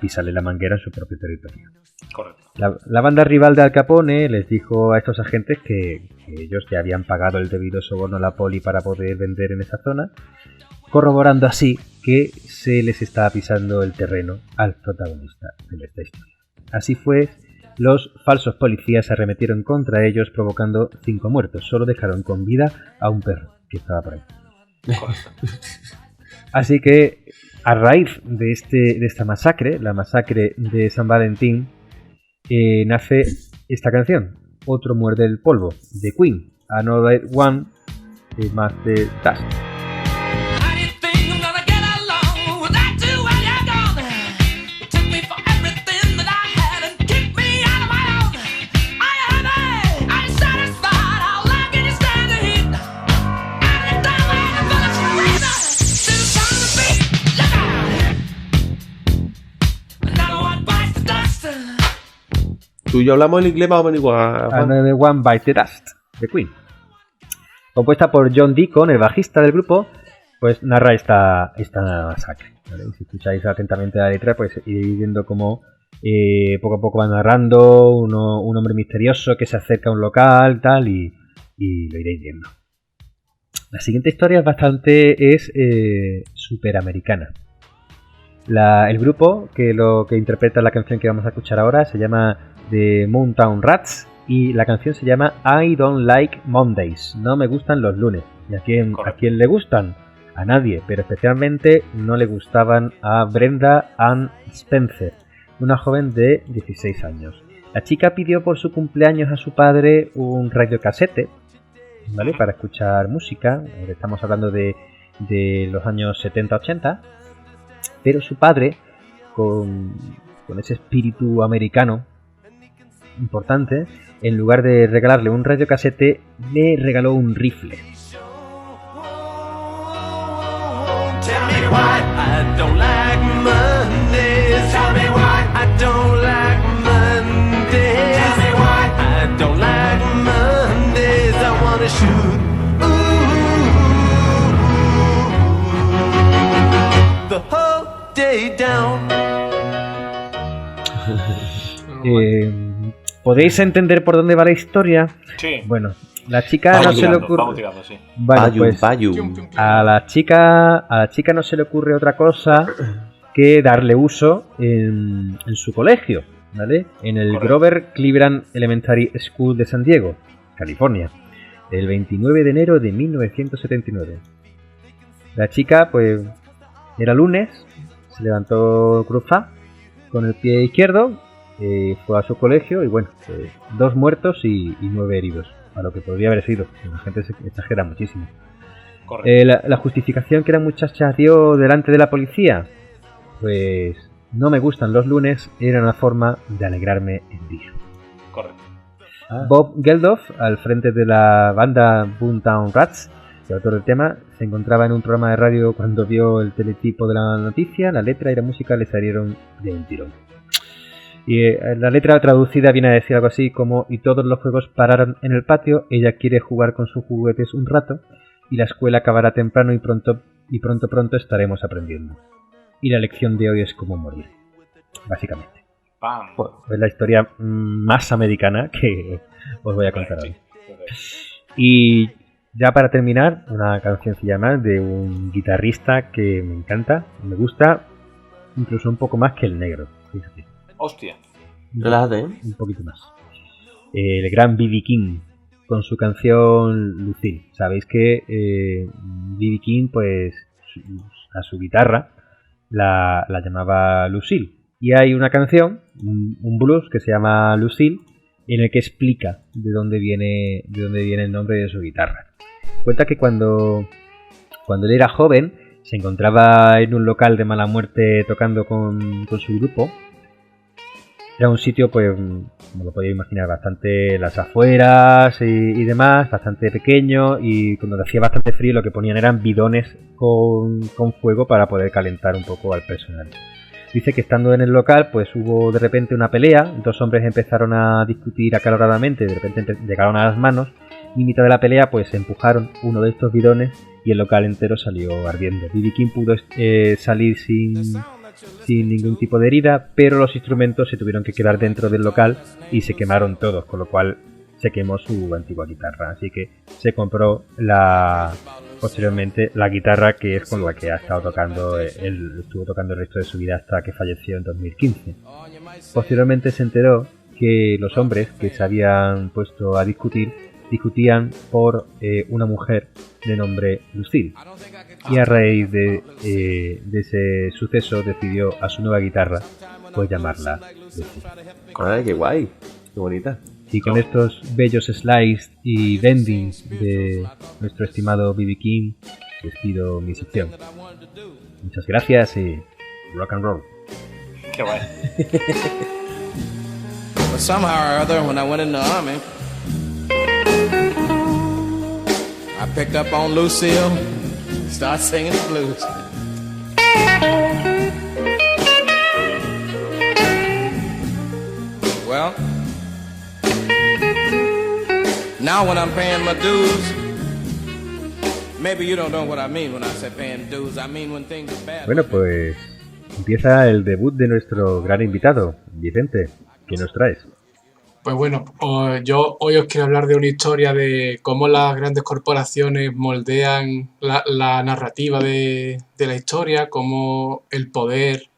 S2: pisarle la manguera en su propio territorio.
S3: Correcto.
S2: La banda rival de Al Capone les dijo a estos agentes que ellos ya habían pagado el debido soborno a la poli para poder vender en esa zona, corroborando así que se les estaba pisando el terreno al protagonista de esta historia. Así fue, los falsos policías arremetieron contra ellos provocando 5 muertos, solo dejaron con vida a un perro que estaba por ahí. Así que a raíz de esta masacre, la masacre de San Valentín, nace esta canción, Otro muerde el polvo, de Queen, Another One más de Dust.
S4: Tú y yo hablamos el inglés más o menos igual.
S2: Another One Bites the Dust, de Queen. Compuesta por John Deacon, el bajista del grupo, pues narra esta masacre, ¿vale? Si escucháis atentamente la letra, pues iréis viendo cómo poco a poco va narrando un hombre misterioso que se acerca a un local, tal, y lo iréis viendo. La siguiente historia es superamericana. El grupo que interpreta la canción que vamos a escuchar ahora se llama The Mountain Rats y la canción se llama I Don't Like Mondays. No me gustan los lunes. ¿Y a quién le gustan? A nadie, pero especialmente no le gustaban a Brenda Ann Spencer, una joven de 16 años. La chica pidió por su cumpleaños a su padre un radiocasete, ¿vale? Para escuchar música. Estamos hablando de los años 70-80. Pero su padre, con ese espíritu americano importante, en lugar de regalarle un radiocasete, le regaló un rifle.
S1: Tell me why I don't like Mondays. Tell me why I don't like Mondays. Tell me why I don't like Mondays. I wanna shoot. Ooh, the whole day down.
S2: ¿Podéis entender por dónde va la historia?
S3: Sí.
S2: Bueno, la chica no se le ocurre.
S3: Vamos tirando, sí.
S2: Bueno, pues a la chica no se le ocurre otra cosa que darle uso en su colegio, ¿vale? En el Grover Cleveland Elementary School de San Diego, California, el 29 de enero de 1979. La chica, pues, era lunes, se levantó cruzada con el pie izquierdo, fue a su colegio y bueno, 2 muertos y 9 heridos, a lo que podría haber sido. La gente se exagera muchísimo. La justificación que la muchacha dio delante de la policía, pues no me gustan los lunes, era una forma de alegrarme el día.
S3: Correcto.
S2: Bob Geldof, al frente de la banda Boomtown Rats, el autor del tema, se encontraba en un programa de radio cuando vio el teletipo de la noticia. La letra y la música le salieron de un tirón. Y la letra traducida viene a decir algo así como: y todos los juegos pararon en el patio, ella quiere jugar con sus juguetes un rato, y la escuela acabará temprano y pronto estaremos aprendiendo. Y la lección de hoy es cómo morir, básicamente.
S3: ¡Pam!
S2: Es la historia más americana que os voy a contar hoy. Y ya para terminar, una cancioncilla más de un guitarrista que me encanta, me gusta incluso un poco más que el negro, fíjate.
S3: Hostia.
S4: Relájate, ¿eh?
S2: Un poquito más. El gran B.B. King con su canción Lucille. Sabéis que B.B. King, pues, a su guitarra la llamaba Lucille. Y hay una canción, un blues que se llama Lucille, en el que explica de dónde viene el nombre de su guitarra. Cuenta que cuando él era joven se encontraba en un local de mala muerte tocando con su grupo. Era un sitio, pues, como lo podéis imaginar, bastante las afueras y demás, bastante pequeño, y cuando hacía bastante frío lo que ponían eran bidones con fuego para poder calentar un poco al personal. Dice que estando en el local, pues hubo de repente una pelea, 2 hombres empezaron a discutir acaloradamente, de repente llegaron a las manos, y en mitad de la pelea, pues empujaron uno de estos bidones y el local entero salió ardiendo. B.B. King pudo salir sin ningún tipo de herida, pero los instrumentos se tuvieron que quedar dentro del local y se quemaron todos, con lo cual se quemó su antigua guitarra. Así que se compró posteriormente la guitarra que es con la que ha estado tocando, él estuvo tocando el resto de su vida hasta que falleció en 2015. Posteriormente se enteró que los hombres que se habían puesto a discutían por una mujer de nombre Lucille. Y a raíz de ese suceso decidió a su nueva guitarra pues llamarla Lucille.
S4: ¡Ay, qué guay! ¡Qué bonita!
S2: Y con estos bellos slides y bendings de nuestro estimado B.B. King, despido mi sección. Muchas gracias y rock and roll.
S3: Qué guay.
S1: But somehow or other, when I went in the army, I picked up on Lucille, started singing the blues. Well, now when I'm paying my dues, maybe you don't know what I mean when I say paying dues. I mean when things are bad.
S2: Bueno, pues empieza el debut de nuestro gran invitado, Vicente. ¿Qué nos traes?
S5: Pues bueno, yo hoy os quiero hablar de una historia de cómo las grandes corporaciones moldean la narrativa de la historia, cómo el poder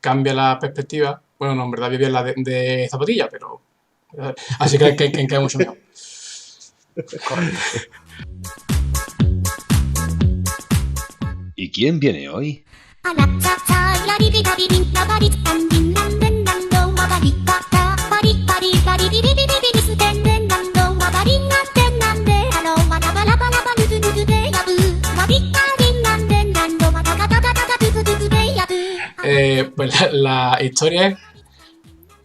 S5: cambia la perspectiva. Bueno, no, en verdad vivía la de Zapatilla, pero... Así que queda mucho mejor.
S2: ¿Y quién viene hoy?
S5: Pues la historia es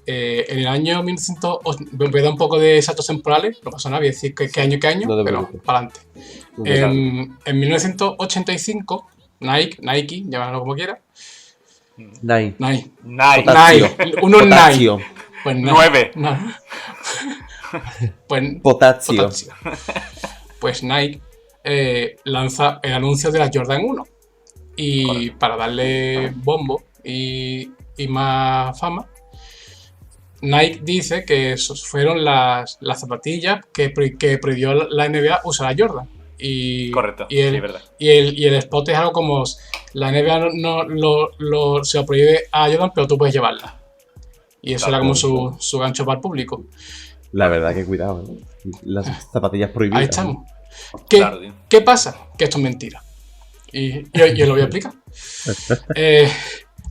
S5: en el año 1900, voy a dar un poco de saltos temporales, no pasa nada, voy a decir qué año,
S4: No te
S5: pero
S4: preocupes.
S5: para adelante. En 1985, Nike, llámalo como quiera,
S4: Nine.
S5: Nike,
S3: Nice.
S5: unos Nike,
S4: Potasio.
S5: pues
S3: 9.
S5: Pues
S4: Potasio.
S5: Pues Nike lanza el anuncio de la Jordan 1 y
S3: Correcto.
S5: para darle bombo y más fama, Nike dice que esos fueron las zapatillas que prohibió la NBA usar a Jordan.
S3: Correcto,
S5: Y el,
S3: sí, verdad.
S5: y el spot es algo como la NBA se lo prohíbe a Jordan, pero tú puedes llevarla. Y eso
S3: Claro,
S5: era como su gancho para el público.
S4: La verdad que cuidado, ¿no? Las zapatillas prohibidas.
S5: Ahí estamos. ¿Qué,
S3: Claro, tío.
S5: ¿Qué pasa? Que esto es mentira. Y os lo voy a explicar.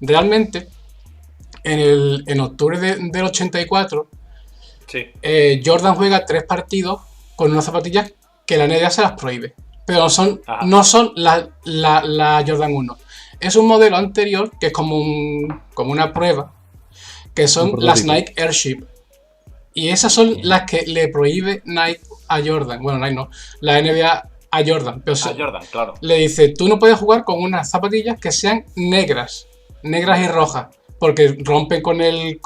S5: Realmente, en octubre del 84,
S3: Sí.
S5: Jordan juega 3 partidos con unas zapatillas que la NBA se las prohíbe. Pero
S3: Ajá.
S5: no son la Jordan 1. Es un modelo anterior que es como una prueba, que son
S4: Un
S5: las
S4: prototipo.
S5: Nike Airship. Y esas son las que le prohíbe Nike a Jordan. Bueno, Nike no, la NBA a Jordan. Pero
S3: A Jordan, claro.
S5: le dice, tú no puedes jugar con unas zapatillas que sean negras y rojas, porque rompen con el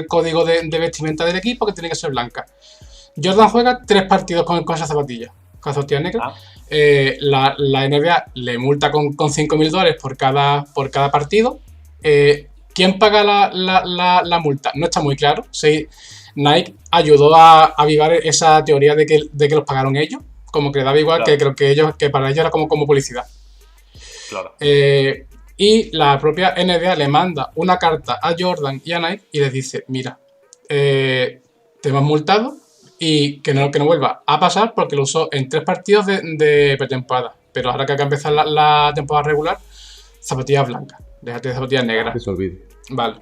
S5: código de vestimenta del equipo, que tiene que ser blanca. Jordan juega 3 partidos con esas zapatillas negras.
S3: Ah.
S5: La NBA le multa con $5.000 por cada partido. ¿Quién paga la multa? No está muy claro. Sí, Nike ayudó a avivar esa teoría de que los pagaron ellos, como que le daba igual,
S3: Claro.
S5: que para ellos era como publicidad.
S3: Claro.
S5: Y la propia NBA le manda una carta a Jordan y a Nike y les dice, mira, te hemos multado y que no vuelva a pasar porque lo usó en 3 partidos de pretemporada. Pero ahora que acaba de empezar la temporada regular, zapatillas blancas, déjate de zapatillas negras.
S4: Que se olvide.
S5: Vale.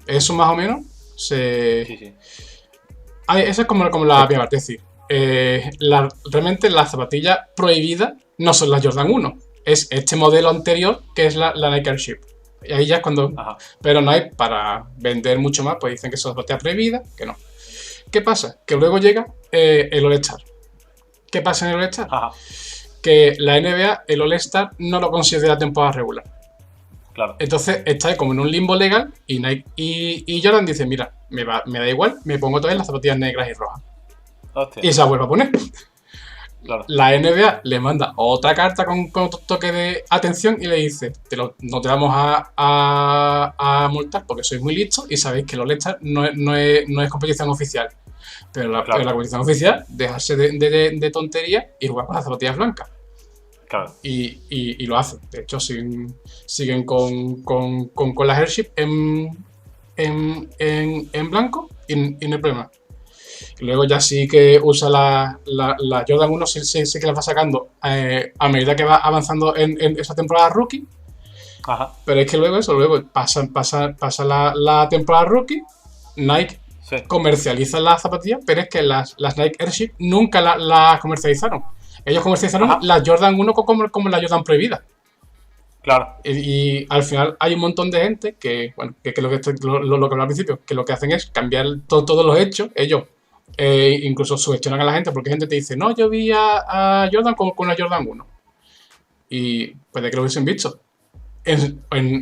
S5: Eso más o menos se...
S3: Sí, sí.
S5: Eso es como la primera parte, es decir, realmente las zapatillas prohibidas no son las Jordan 1, es este modelo anterior que es la Nike Airship. Y ahí ya es cuando...
S3: Ajá.
S5: Pero Nike, para vender mucho más, pues dicen que son zapatillas prohibidas, que no. ¿Qué pasa? Que luego llega el All-Star. ¿Qué pasa en el All-Star?
S3: Ajá.
S5: Que la NBA, el All-Star, no lo considera temporada regular.
S3: Claro.
S5: Entonces está ahí como en un limbo legal y Nike y Jordan dice, mira, me da igual, me pongo todas las zapatillas negras y rojas.
S3: Hostia.
S5: Y se la vuelve a poner.
S3: Claro.
S5: La NBA le manda otra carta con otro toque de atención y le dice, no te vamos a multar porque sois muy listos y sabéis que el All-Star no es competición oficial. Pero la competición oficial, dejarse de tonterías y jugar con las zapatillas blancas.
S3: Claro.
S5: Y lo hacen. De hecho, siguen con las Airship en blanco y no hay problema. Y luego ya sí que usa la Jordan 1, sí que la va sacando a medida que va avanzando en esa temporada rookie.
S3: Ajá.
S5: Pero es que luego pasa la temporada rookie, Nike
S3: Sí.
S5: comercializa las zapatillas, pero es que las Nike Airship nunca las comercializaron. Ellos comercializaron
S3: Ajá.
S5: la Jordan 1 como la Jordan prohibida.
S3: Claro.
S5: Y al final hay un montón de gente que, bueno, que lo que hablaba al principio, que lo que hacen es cambiar todos los hechos. Ellos incluso sugestionan a la gente porque gente te dice, no, yo vi a Jordan con una Jordan 1. Y puede que lo hubiesen visto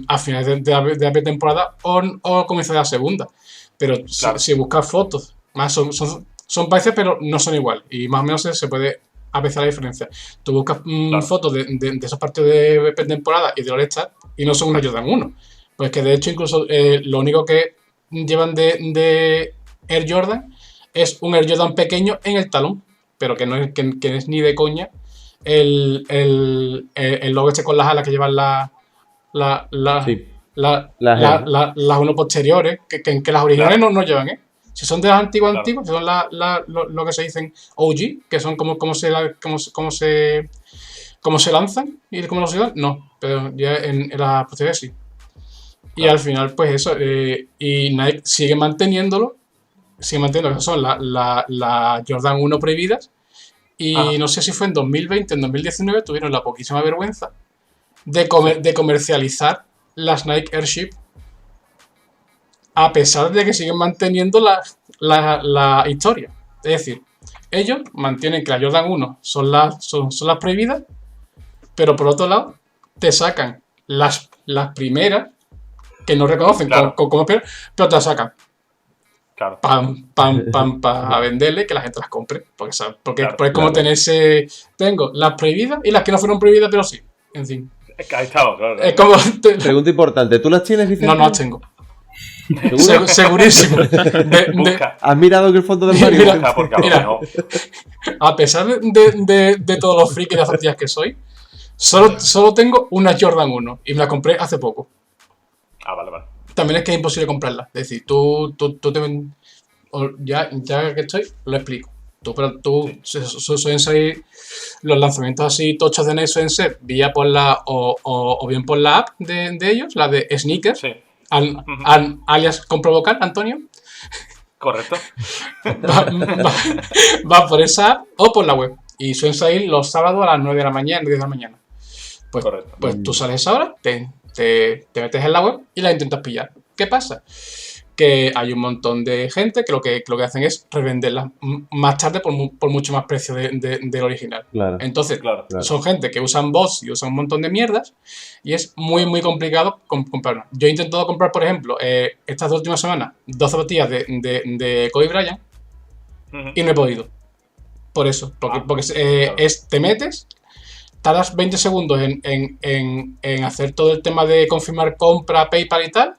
S5: a finales de la pretemporada o comienzo de la segunda. Pero
S3: Claro.
S5: si buscas fotos, más son parecidas, pero no son igual. Y más o menos se puede apreciar la diferencia. Tú buscas
S3: Claro.
S5: fotos de esos partidos de pretemporada y de All-Star y no son una Jordan 1. Pues que de hecho incluso lo único que llevan de Air Jordan es un Air Jordan pequeño en el talón, pero que no es ni de coña el logo este con las alas que llevan
S4: Sí.
S5: las uno posteriores, que las originales no llevan, ¿eh? Si son de las antiguas,
S3: Claro.
S5: si son lo que se dicen OG, que son como se lanzan y cómo los llevan, no, pero ya en las posteriores sí. Y
S3: Claro.
S5: al final, pues eso, y Nike sigue manteniendo que son la Jordan 1 prohibidas. Y
S3: Ajá.
S5: no sé si fue en 2020, en 2019, tuvieron la poquísima vergüenza de comercializar las Nike Airship, a pesar de que siguen manteniendo la historia. Es decir, ellos mantienen que la Jordan 1 son las prohibidas, pero por otro lado, te sacan las primeras, que no reconocen
S3: Claro.
S5: como peor, pero te las sacan
S3: Claro.
S5: para venderle, que la gente las compre. Porque
S3: Claro,
S5: es como tenerse. Tengo las prohibidas y las que no fueron prohibidas, pero sí. En fin.
S3: Es que ahí estamos, claro.
S5: Es como.
S4: Pregunta importante, ¿tú las tienes, Vicente?
S5: No las tengo.
S4: ¿Seguro?
S5: Segurísimo.
S3: Busca.
S4: ¿Has mirado en el fondo del
S5: Mira,
S4: armario?
S3: Busca, porque a lo
S5: mira.
S3: mejor.
S5: A pesar de todos los frikis de zapatillas que soy, solo tengo una Jordan 1 y me la compré hace poco.
S3: Ah, vale.
S5: También es que es imposible comprarla. Es decir, ya que estoy, lo explico. Suelen salir los lanzamientos así tochos de Nike, suelen ser vía por o bien por la app de ellos, la de Sneakers,
S3: Sí,
S5: alias Comprovocar, Antonio.
S3: correcto.
S5: Va por esa app o por la web. Y suelen salir los sábados a las 9 de la mañana, 10 de la mañana.
S3: Correcto.
S5: Pues tú sales ahora, te metes en la web y la intentas pillar. ¿Qué pasa? Que hay un montón de gente que lo que hacen es revenderlas más tarde por mucho más precio del original.
S4: Claro.
S5: Entonces,
S3: Claro.
S5: son gente que usan bots y usan un montón de mierdas y es muy, muy complicado comprarlas. Yo he intentado comprar, por ejemplo, estas 2 últimas semanas, 2 zapatillas de Kobe Bryant
S3: Ujú.
S5: y no he podido. Por eso, porque
S3: claro.
S5: te metes, tardas 20 segundos en hacer todo el tema de confirmar compra, PayPal y tal.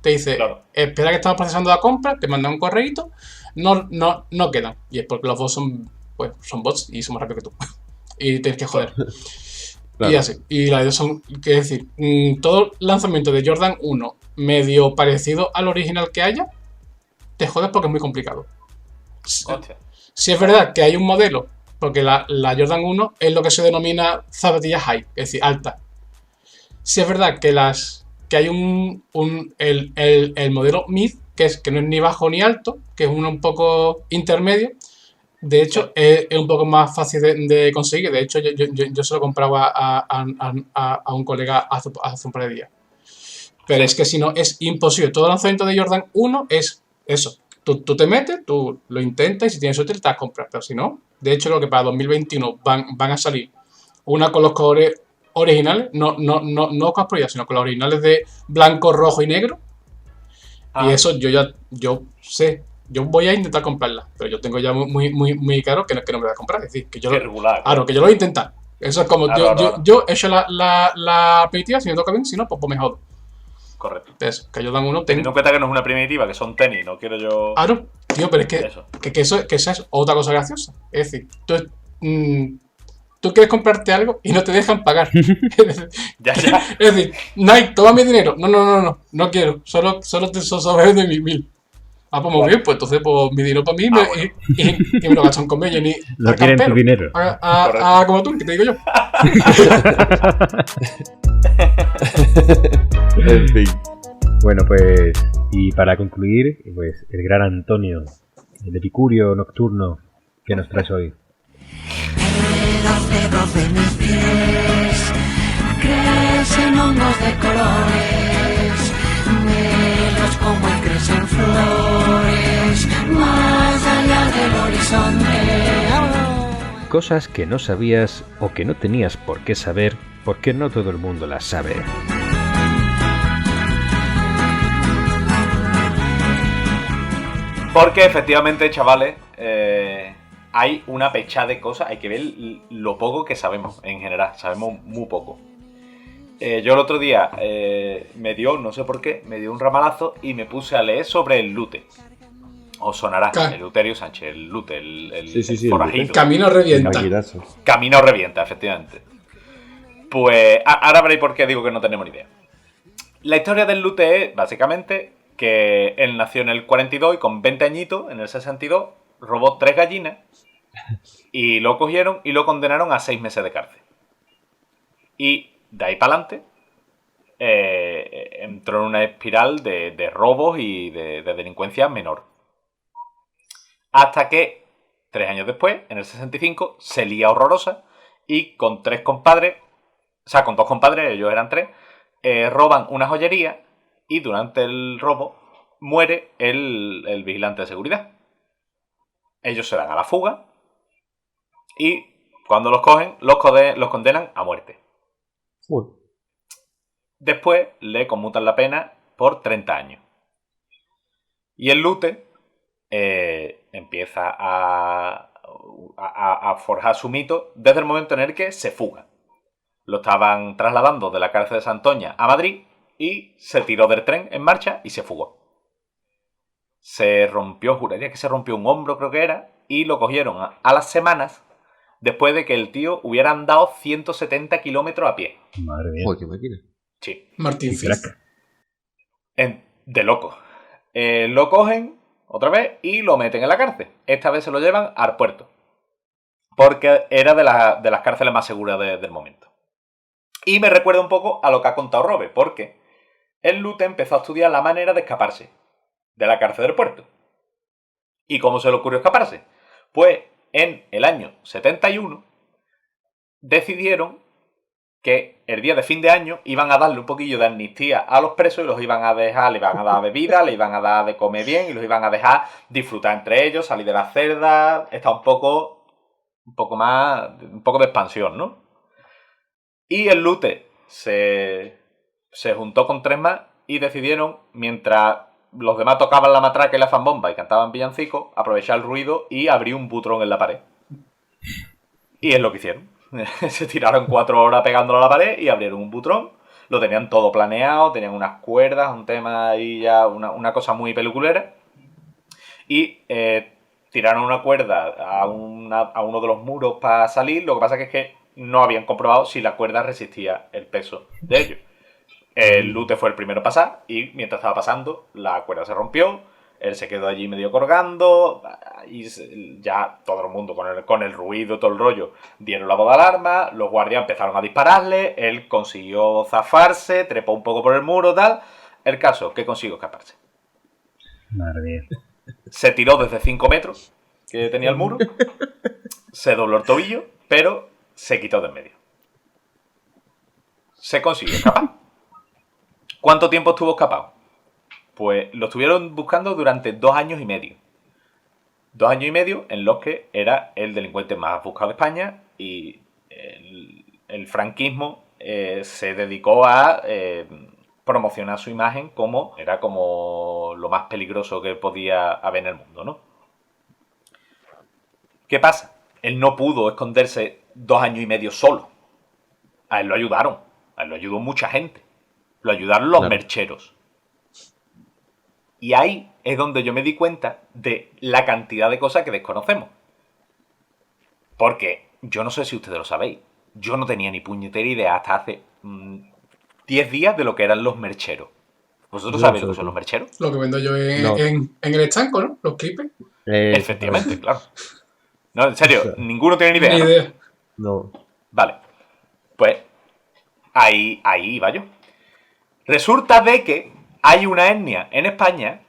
S5: Te dice,
S3: Claro.
S5: espera que estamos procesando la compra, te mandan un correíto, no quedan. Y es porque los bots son bots y son más rápidos que tú. Y tienes que joder.
S4: Claro.
S5: Y así. Y las dos son, que decir, todo lanzamiento de Jordan 1 medio parecido al original que haya, te jodes porque es muy complicado.
S3: Hostia.
S5: Si es verdad que hay un modelo, porque la Jordan 1 es lo que se denomina zapatillas high, es decir, alta. Si es verdad que hay el modelo mid, que no es ni bajo ni alto, que es uno un poco intermedio. De hecho, es un poco más fácil de conseguir. De hecho, yo se lo compraba a un colega hace un par de días. Pero es que si no, es imposible. Todo lanzamiento de Jordan 1 es eso. Tú te metes, tú lo intentas y si tienes suerte te las compras. Pero si no, de hecho, lo que para 2021 van a salir una con los colores originales, no con las prohibidas, sino con los originales de blanco, rojo y negro. Y eso yo sé. Yo voy a intentar comprarla, pero yo tengo ya muy claro que no me la voy a comprar. Es decir, que yo
S3: Qué regular.
S5: claro, que yo lo voy a intentar. Eso es como
S3: Claro.
S5: yo he hecho la primitiva, si me toca bien, si no, pues me jodo.
S3: Correcto.
S5: Entonces, que yo dan uno,
S3: Teniendo en cuenta que no es una primitiva, que son tenis, no quiero yo.
S5: Claro, tío, pero es que
S3: Eso.
S5: que esa es otra cosa graciosa. Es decir, tú quieres comprarte algo y no te dejan pagar.
S3: Ya.
S5: Es decir, Nike, toma mi dinero. No quiero. Solo te sobres de mis 1000. Ah, pues muy bien, pues entonces pues, mi dinero para mí
S3: Bueno.
S5: y me lo gastan con convenio.
S2: No quieren tu dinero.
S5: Como tú, que te digo yo.
S4: En fin.
S2: Bueno, pues, y para concluir, pues el gran Antonio, el epicurio nocturno que nos traes hoy.
S6: Los dedos de mis pies crecen hongos de colores, negros como el crecen flores, más allá del horizonte.
S2: Cosas que no sabías o que no tenías por qué saber, porque no todo el mundo las sabe.
S3: Porque efectivamente, chavales, hay una pechada de cosas. Hay que ver lo poco que sabemos en general. Sabemos muy poco. Yo el otro día no sé por qué, me dio un ramalazo y me puse a leer sobre el lute. Os sonará
S5: Ca-
S3: Eleuterio Sánchez, el Lute, el
S4: Sí, el
S3: forajido.
S4: Lute.
S5: Camino revienta.
S4: Caquillazo.
S3: Camino revienta, efectivamente. Pues ahora veréis por qué digo que no tenemos ni idea. La historia del Lute es, básicamente, que él nació en el 42 y con 20 añitos, en el 62, robó 3 gallinas y lo cogieron y lo condenaron a 6 meses de cárcel. Y de ahí para adelante entró en una espiral de robos y de delincuencia menor. Hasta que, 3 años después, en el 65, se lía horrorosa y con 3 compadres, o sea, con 2 compadres, ellos eran 3, roban una joyería y durante el robo muere el vigilante de seguridad. Ellos se dan a la fuga y cuando los cogen, los condenan a muerte.
S4: Joder.
S3: Después le conmutan la pena por 30 años. Y el Lute empieza a forjar su mito desde el momento en el que se fuga. Lo estaban trasladando de la cárcel de Santoña a Madrid y se tiró del tren en marcha y se fugó. Se rompió, juraría que se rompió un hombro, creo que era, y lo cogieron a las semanas después de que el tío hubiera andado 170 kilómetros a pie.
S2: Madre mía.
S4: Joder, qué máquina.
S3: Sí.
S5: Martín
S2: Qué
S5: Fitz.
S2: crack.
S3: De loco. Lo cogen otra vez y lo meten en la cárcel. Esta vez se lo llevan al puerto. Porque era de las cárceles más seguras del momento. Y me recuerda un poco a lo que ha contado Robe, porque el Lute empezó a estudiar la manera de escaparse de la cárcel del puerto. ¿Y cómo se le ocurrió escaparse? Pues en el año 71 decidieron que el día de fin de año iban a darle un poquillo de amnistía a los presos y los iban a dejar, le iban a dar bebida, le iban a dar de comer bien y los iban a dejar disfrutar entre ellos, salir de las celdas, estar un poco de expansión, ¿no? Y el Lute se juntó con 3 más y decidieron, mientras los demás tocaban la matraca y la zambomba y cantaban villancicos, aprovechar el ruido y abrir un butrón en la pared. Y es lo que hicieron. Se tiraron 4 horas pegándolo a la pared y abrieron un butrón. Lo tenían todo planeado, tenían unas cuerdas, un tema ahí ya, una cosa muy peliculera. Y tiraron una cuerda a uno de los muros para salir. Lo que pasa es que no habían comprobado si la cuerda resistía el peso de ellos. El Lute fue el primero a pasar y mientras estaba pasando la cuerda se rompió, él se quedó allí medio colgando y ya todo el mundo con el ruido, todo el rollo, dieron la voz de alarma, los guardias empezaron a dispararle, él consiguió zafarse, trepó un poco por el muro, tal. El caso, que consiguió escaparse.
S2: Madre mía.
S3: Se tiró desde 5 metros que tenía el muro, se dobló el tobillo, pero se quitó de en medio. Se consiguió escapar. ¿Cuánto tiempo estuvo escapado? Pues lo estuvieron buscando durante 2 años y medio. 2 años y medio en los que era el delincuente más buscado de España y el franquismo se dedicó a promocionar su imagen como lo más peligroso que podía haber en el mundo, ¿no? ¿Qué pasa? Él no pudo esconderse 2 años y medio solo. A él lo ayudaron. A él lo ayudó mucha gente. Lo ayudaron los mercheros. Y ahí es donde yo me di cuenta de la cantidad de cosas que desconocemos. Porque yo no sé si ustedes lo sabéis. Yo no tenía ni puñetera idea hasta hace 10 días de lo que eran los mercheros. ¿Vosotros sabéis lo que son los mercheros?
S5: Lo que vendo yo
S4: No.
S5: en el estanco, ¿no? Los clipes.
S3: Efectivamente, claro. No, en serio, ninguno tiene ni idea.
S5: Ni
S3: ¿no?
S5: idea.
S4: No.
S3: Vale. Pues ahí iba yo. Resulta de que hay una etnia en España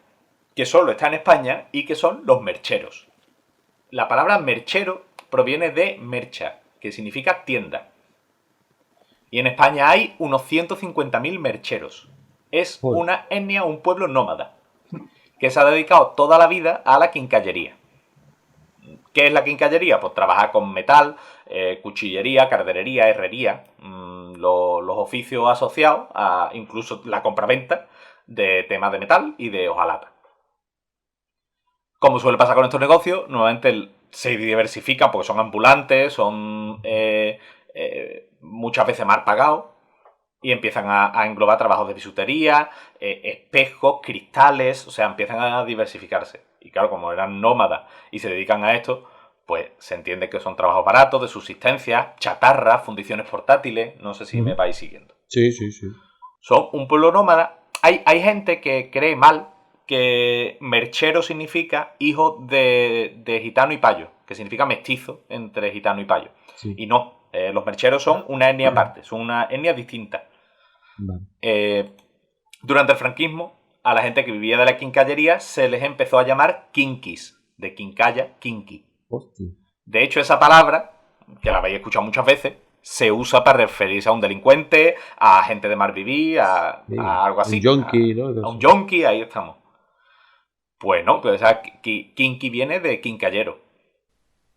S3: que solo está en España y que son los mercheros. La palabra merchero proviene de mercha, que significa tienda. Y en España hay unos 150.000 mercheros. Es
S4: Joder.
S3: una etnia, un pueblo nómada, que se ha dedicado toda la vida a la quincallería. ¿Qué es la quincallería? Pues trabajar con metal, cuchillería, carderería, herrería, los oficios asociados a incluso la compraventa de temas de metal y de hojalata. Como suele pasar con estos negocios, nuevamente se diversifican porque son ambulantes, son muchas veces mal pagados y empiezan a englobar trabajos de bisutería, espejos, cristales, o sea, empiezan a diversificarse. Y claro, como eran nómadas y se dedican a esto, pues se entiende que son trabajos baratos, de subsistencia, chatarra, fundiciones portátiles, no sé si me vais siguiendo.
S4: Sí.
S3: Son un pueblo nómada. Hay gente que cree mal que merchero significa hijo de gitano y payo, que significa mestizo entre gitano y payo.
S4: Sí.
S3: Y no, los mercheros son una etnia aparte, son una etnia distinta.
S4: Vale.
S3: Durante el franquismo, a la gente que vivía de la quincallería se les empezó a llamar quinkis, de quincalla, kinki.
S4: Hostia.
S3: De hecho, esa palabra, que la habéis escuchado muchas veces, se usa para referirse a un delincuente, a gente de mal vivir, a algo así.
S4: Un yonki, ¿no?
S3: A un yonki, ahí estamos. Pues no, pues esa kinki viene de quincallero.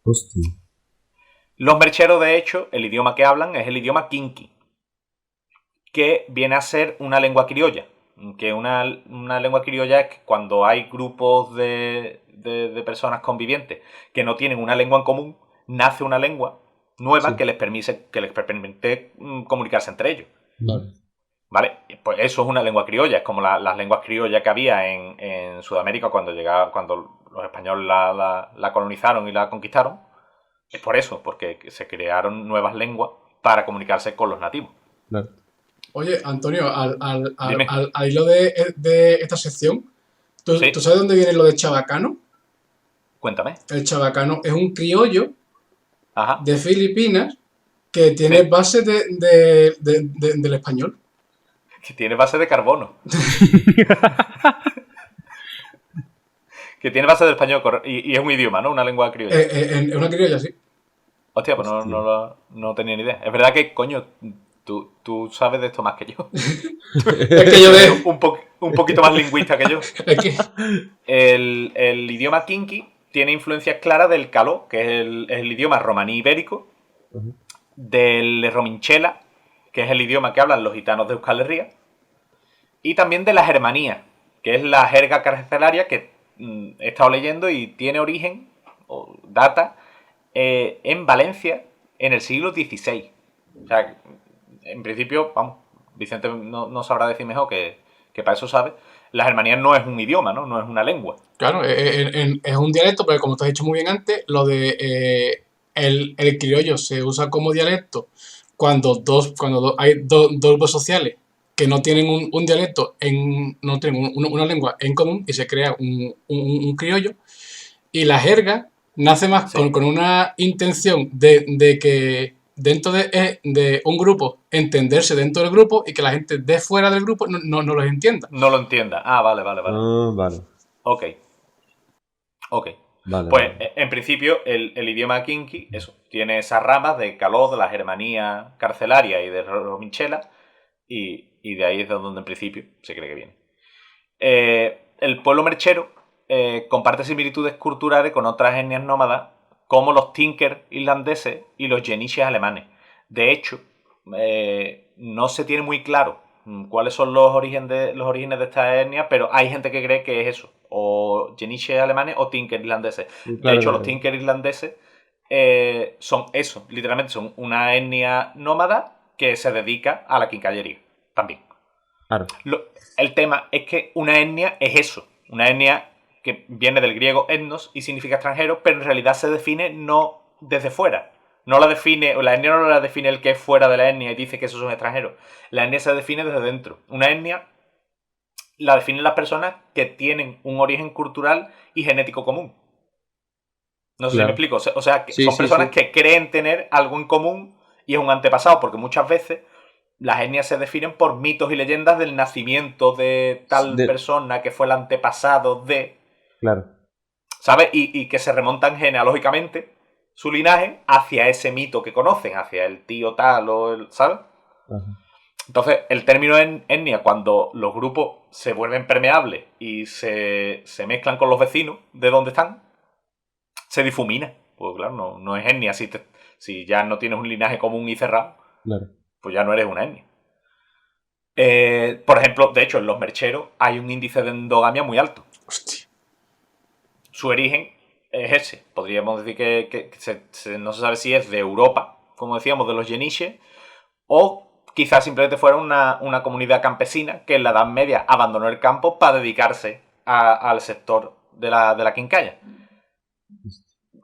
S4: Hostia.
S3: Los mercheros, de hecho, el idioma que hablan es el idioma kinki, que viene a ser una lengua criolla. Que una lengua criolla es que cuando hay grupos de personas convivientes que no tienen una lengua en común, nace una lengua nueva que les permite comunicarse entre ellos. ¿Vale? Pues eso es una lengua criolla, es como las lenguas criollas que había en Sudamérica cuando los españoles la colonizaron y la conquistaron. Es por eso, porque se crearon nuevas lenguas para comunicarse con los nativos.
S4: Claro.
S5: Oye, Antonio,
S3: Dime.
S5: al hilo de esta sección, ¿tú sabes dónde viene lo de chabacano?
S3: Cuéntame.
S5: El chabacano es un criollo
S3: Ajá.
S5: de Filipinas que tiene base del español.
S3: Que tiene base de carbono. Que tiene base del español y es un idioma, ¿no? Una lengua criolla.
S5: Es una criolla, sí.
S3: Hostia, pues no tenía ni idea. Es verdad que, coño, tú sabes de esto más que yo.
S5: Es que yo veo.
S3: Un poquito más lingüista que yo.
S5: Es que...
S3: El idioma kinki tiene influencias claras del caló, que es el idioma romaní ibérico, del rominchela, que es el idioma que hablan los gitanos de Euskal Herria, y también de la germanía, que es la jerga carcelaria que he estado leyendo y tiene origen, o data, en Valencia en el siglo XVI. O sea, en principio, vamos, Vicente no sabrá decir mejor que para eso sabe. La germanía no es un idioma, ¿no? No es una lengua.
S5: Claro, es un dialecto, pero como te has dicho muy bien antes, lo de el criollo se usa como dialecto cuando hay dos grupos sociales que no tienen un dialecto, no tienen una lengua en común y se crea un criollo. Y la jerga nace más con una intención de que dentro de un grupo, entenderse dentro del grupo y que la gente de fuera del grupo no los entienda.
S3: No lo entienda. Ah, vale.
S4: Vale.
S3: Ok.
S4: Vale,
S3: pues
S4: vale.
S3: en principio el idioma kinki, eso, tiene esas ramas de caló, de la germanía carcelaria y de rominchela, y de ahí es de donde en principio se cree que viene. El pueblo merchero comparte similitudes culturales con otras etnias nómadas como los tinker irlandeses y los yenishes alemanes. De hecho, no se tiene muy claro cuáles son los orígenes de esta etnia, pero hay gente que cree que es eso, o yenishes alemanes o tinker irlandeses. De hecho, los tinker irlandeses son eso, literalmente son una etnia nómada que se dedica a la quincallería también.
S4: Claro.
S3: El tema es que una etnia es eso, una etnia que viene del griego etnos y significa extranjero, pero en realidad se define no desde fuera. No la define, o la etnia no la define el que es fuera de la etnia y dice que esos son extranjeros. La etnia se define desde dentro. Una etnia la definen las personas que tienen un origen cultural y genético común. No sé si me explico. O sea, son personas que creen tener algo en común y es un antepasado, porque muchas veces las etnias se definen por mitos y leyendas del nacimiento de tal persona que fue el antepasado de...
S4: Claro.
S3: ¿Sabes? Y que se remontan genealógicamente su linaje hacia ese mito que conocen, hacia el tío tal o el... ¿Sabes?
S4: Ajá.
S3: Entonces, el término etnia, cuando los grupos se vuelven permeables y se mezclan con los vecinos de donde están, se difumina. Pues claro, no es etnia. Si ya no tienes un linaje común y cerrado,
S4: claro,
S3: pues ya no eres una etnia. Por ejemplo, de hecho, en los mercheros hay un índice de endogamia muy alto.
S5: Hostia.
S3: Su origen es ese. Podríamos decir que no se sabe si es de Europa, como decíamos, de los yenishes, o quizás simplemente fuera una comunidad campesina que en la Edad Media abandonó el campo para dedicarse al sector de la quincalla.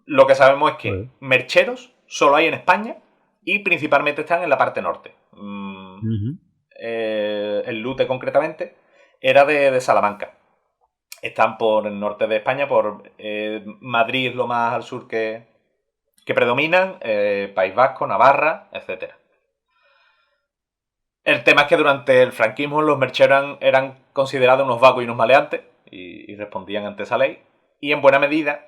S3: Lo que sabemos es que mercheros solo hay en España y principalmente están en la parte norte. El Lute, concretamente, era de Salamanca. Están por el norte de España, por Madrid es lo más al sur que predominan, País Vasco, Navarra, etc. El tema es que durante el franquismo los mercheros eran considerados unos vagos y unos maleantes y respondían ante esa ley. Y en buena medida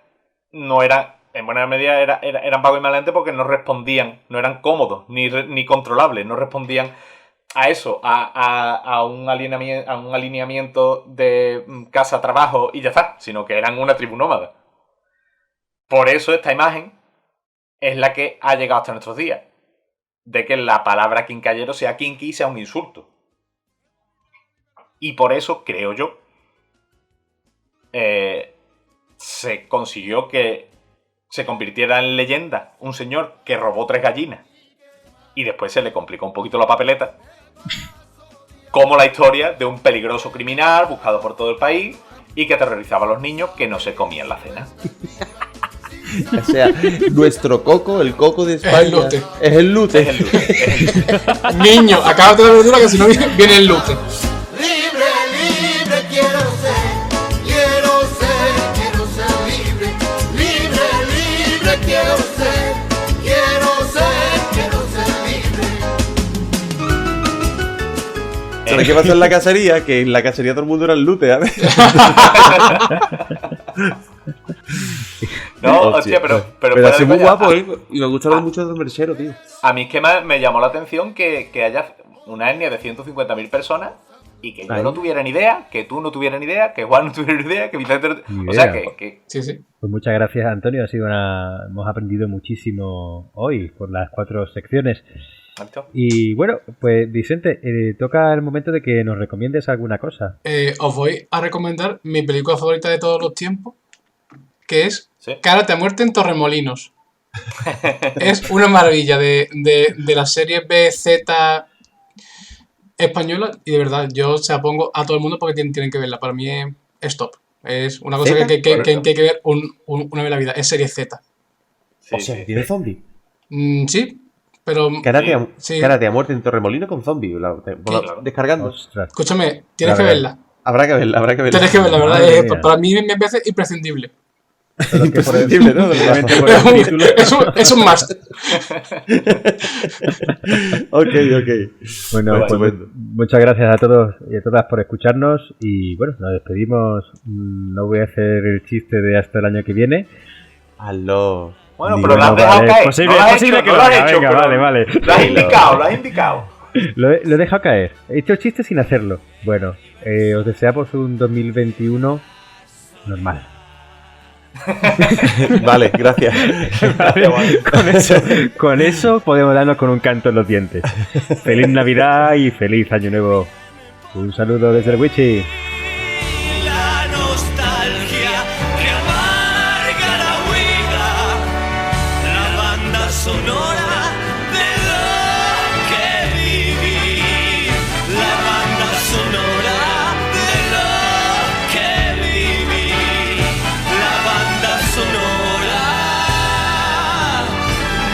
S3: eran vagos y maleantes porque no respondían, no eran cómodos ni controlables, no respondían a eso, a un alineamiento de casa-trabajo y ya está, sino que eran una tribu nómada. Por eso esta imagen es la que ha llegado hasta nuestros días, de que la palabra quincallero sea quinqui y sea un insulto. Y por eso, creo yo, se consiguió que se convirtiera en leyenda un señor que robó 3 gallinas y después se le complicó un poquito la papeleta, como la historia de un peligroso criminal buscado por todo el país y que aterrorizaba a los niños que no se comían la cena.
S4: O sea, nuestro coco, el coco de España, es el Lute.
S3: Es el Lute.
S5: Niño, acábate la verdura que si no viene el Lute.
S8: Libre, libre quiero ser libre. Libre, libre quiero ser libre.
S4: ¿Sabes qué pasó en la cacería? Que en la cacería todo el mundo era el Lute, ¿sabes?
S3: No, hostia, pero
S4: así muy guapo, y me gustaron mucho los mercheros, tío.
S3: A mí es que me llamó la atención que haya una etnia de 150.000 personas y que yo no tuviera ni idea, que tú no tuvieras ni idea, que Juan no tuviera ni idea, que Vicente... O sea, que...
S5: Sí.
S2: Pues muchas gracias, Antonio. Hemos aprendido muchísimo hoy por las 4 secciones. Y bueno, pues Vicente, toca el momento de que nos recomiendes alguna cosa.
S5: Os voy a recomendar mi película favorita de todos los tiempos, que es Karate a muerte en Torremolinos. Es una maravilla de la serie BZ española y de verdad yo se la pongo a todo el mundo porque tienen que verla. Para mí es top. Es una cosa que hay que ver una vez en la vida. Es serie Z.
S4: Sí, o sea, ¿tiene zombie?
S5: Sí, pero...
S4: Karate a muerte en Torremolinos con zombie. Descargando.
S2: Ostras.
S5: Escúchame, tienes que verla.
S4: Habrá que verla.
S5: Tienes que verla, la verdad. Para mí me parece imprescindible.
S4: Imprescindible, ¿no?
S5: Es un must.
S4: Ok.
S2: Bueno, pues muchas gracias a todos y a todas por escucharnos y bueno, nos despedimos. No voy a hacer el chiste de hasta el año que viene.
S4: Aló.
S3: Bueno, pero lo has dejado caer.
S2: Es posible que lo haga. Venga, vale.
S3: Lo has indicado.
S2: Lo he dejado caer. He hecho el chiste sin hacerlo. Bueno, os deseamos un 2021 normal.
S4: Vale, gracias.
S2: Vale, con eso podemos darnos con un canto en los dientes. Feliz Navidad y feliz Año Nuevo. Un saludo desde el Wichi.
S1: La nostalgia que amarga la huida, la banda sonora de lo que viví, la banda sonora de lo que viví, la banda sonora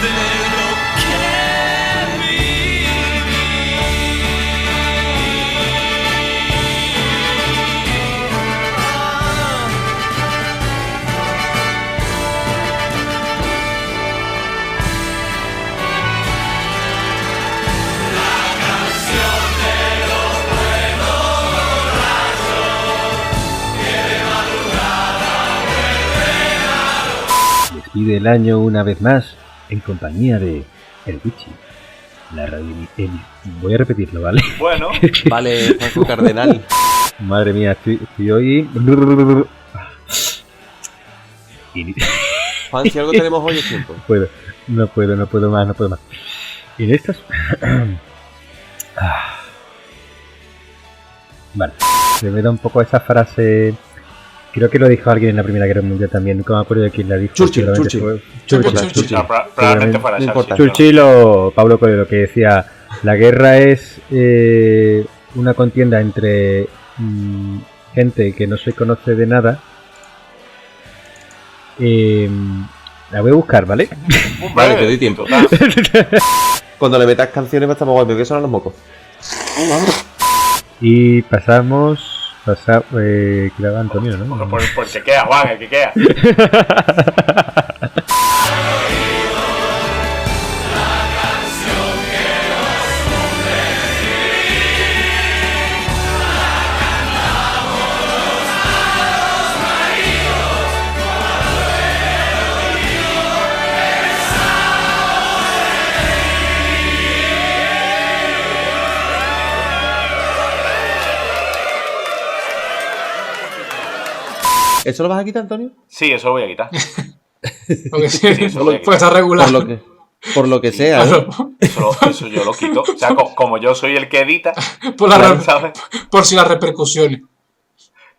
S1: de lo que viví.
S2: Despide el año una vez más en compañía de El Wichi. La radio... Voy a repetirlo, ¿vale?
S3: Bueno,
S4: Vale, Franco Cardenal.
S2: Madre mía, estoy hoy...
S4: Juan, si algo tenemos hoy es tiempo.
S2: No puedo más. Y en estas... Vale, se me da un poco esa frase... Creo que lo dijo alguien en la Primera Guerra Mundial también, no me acuerdo de quién la dijo.
S4: Churchill.
S3: no, probablemente fuera
S4: No importa.
S3: Churchill.
S2: Churchill o Pablo Coelho, que decía, la guerra es una contienda entre gente que no se conoce de nada La voy a buscar, ¿vale?
S4: Vale, te doy tiempo.
S3: Total.
S4: Cuando le metas canciones va a estar más guay, pero que son los mocos.
S2: Y pasamos... Creo Antonio, ¿no?
S3: Por que queda, Juan, el que queda.
S4: ¿Eso lo vas a quitar, Antonio?
S3: Sí, eso lo voy a quitar.
S5: Porque sí,
S3: eso lo voy a
S5: pues está regular.
S4: Por lo que sea, ¿eh?
S5: Claro.
S3: Eso yo lo quito. O sea, como yo soy el que edita, ¿sabes?
S5: Por si las repercusiones.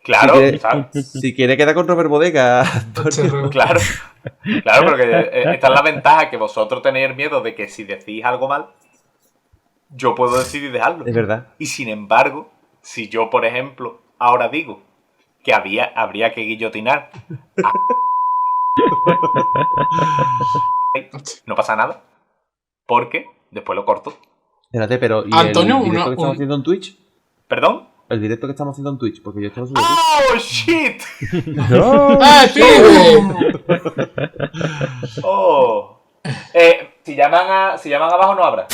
S3: Claro,
S4: Si quiere queda con Robert Bodega.
S3: Claro, porque esta es la ventaja, que vosotros tenéis el miedo de que si decís algo mal, yo puedo decidir dejarlo.
S4: Es verdad.
S3: Y sin embargo, si yo, por ejemplo, ahora digo que habría que guillotinar no pasa nada, porque después lo corto.
S4: Espérate, pero ¿y
S5: Antonio,
S4: el directo que estamos haciendo en Twitch?
S3: ¿Perdón?
S4: El directo que estamos haciendo en Twitch, porque yo estoy en Twitch.
S3: ¡Oh, shit!
S5: pibe!
S3: ¡Oh! Si llaman abajo no habrá.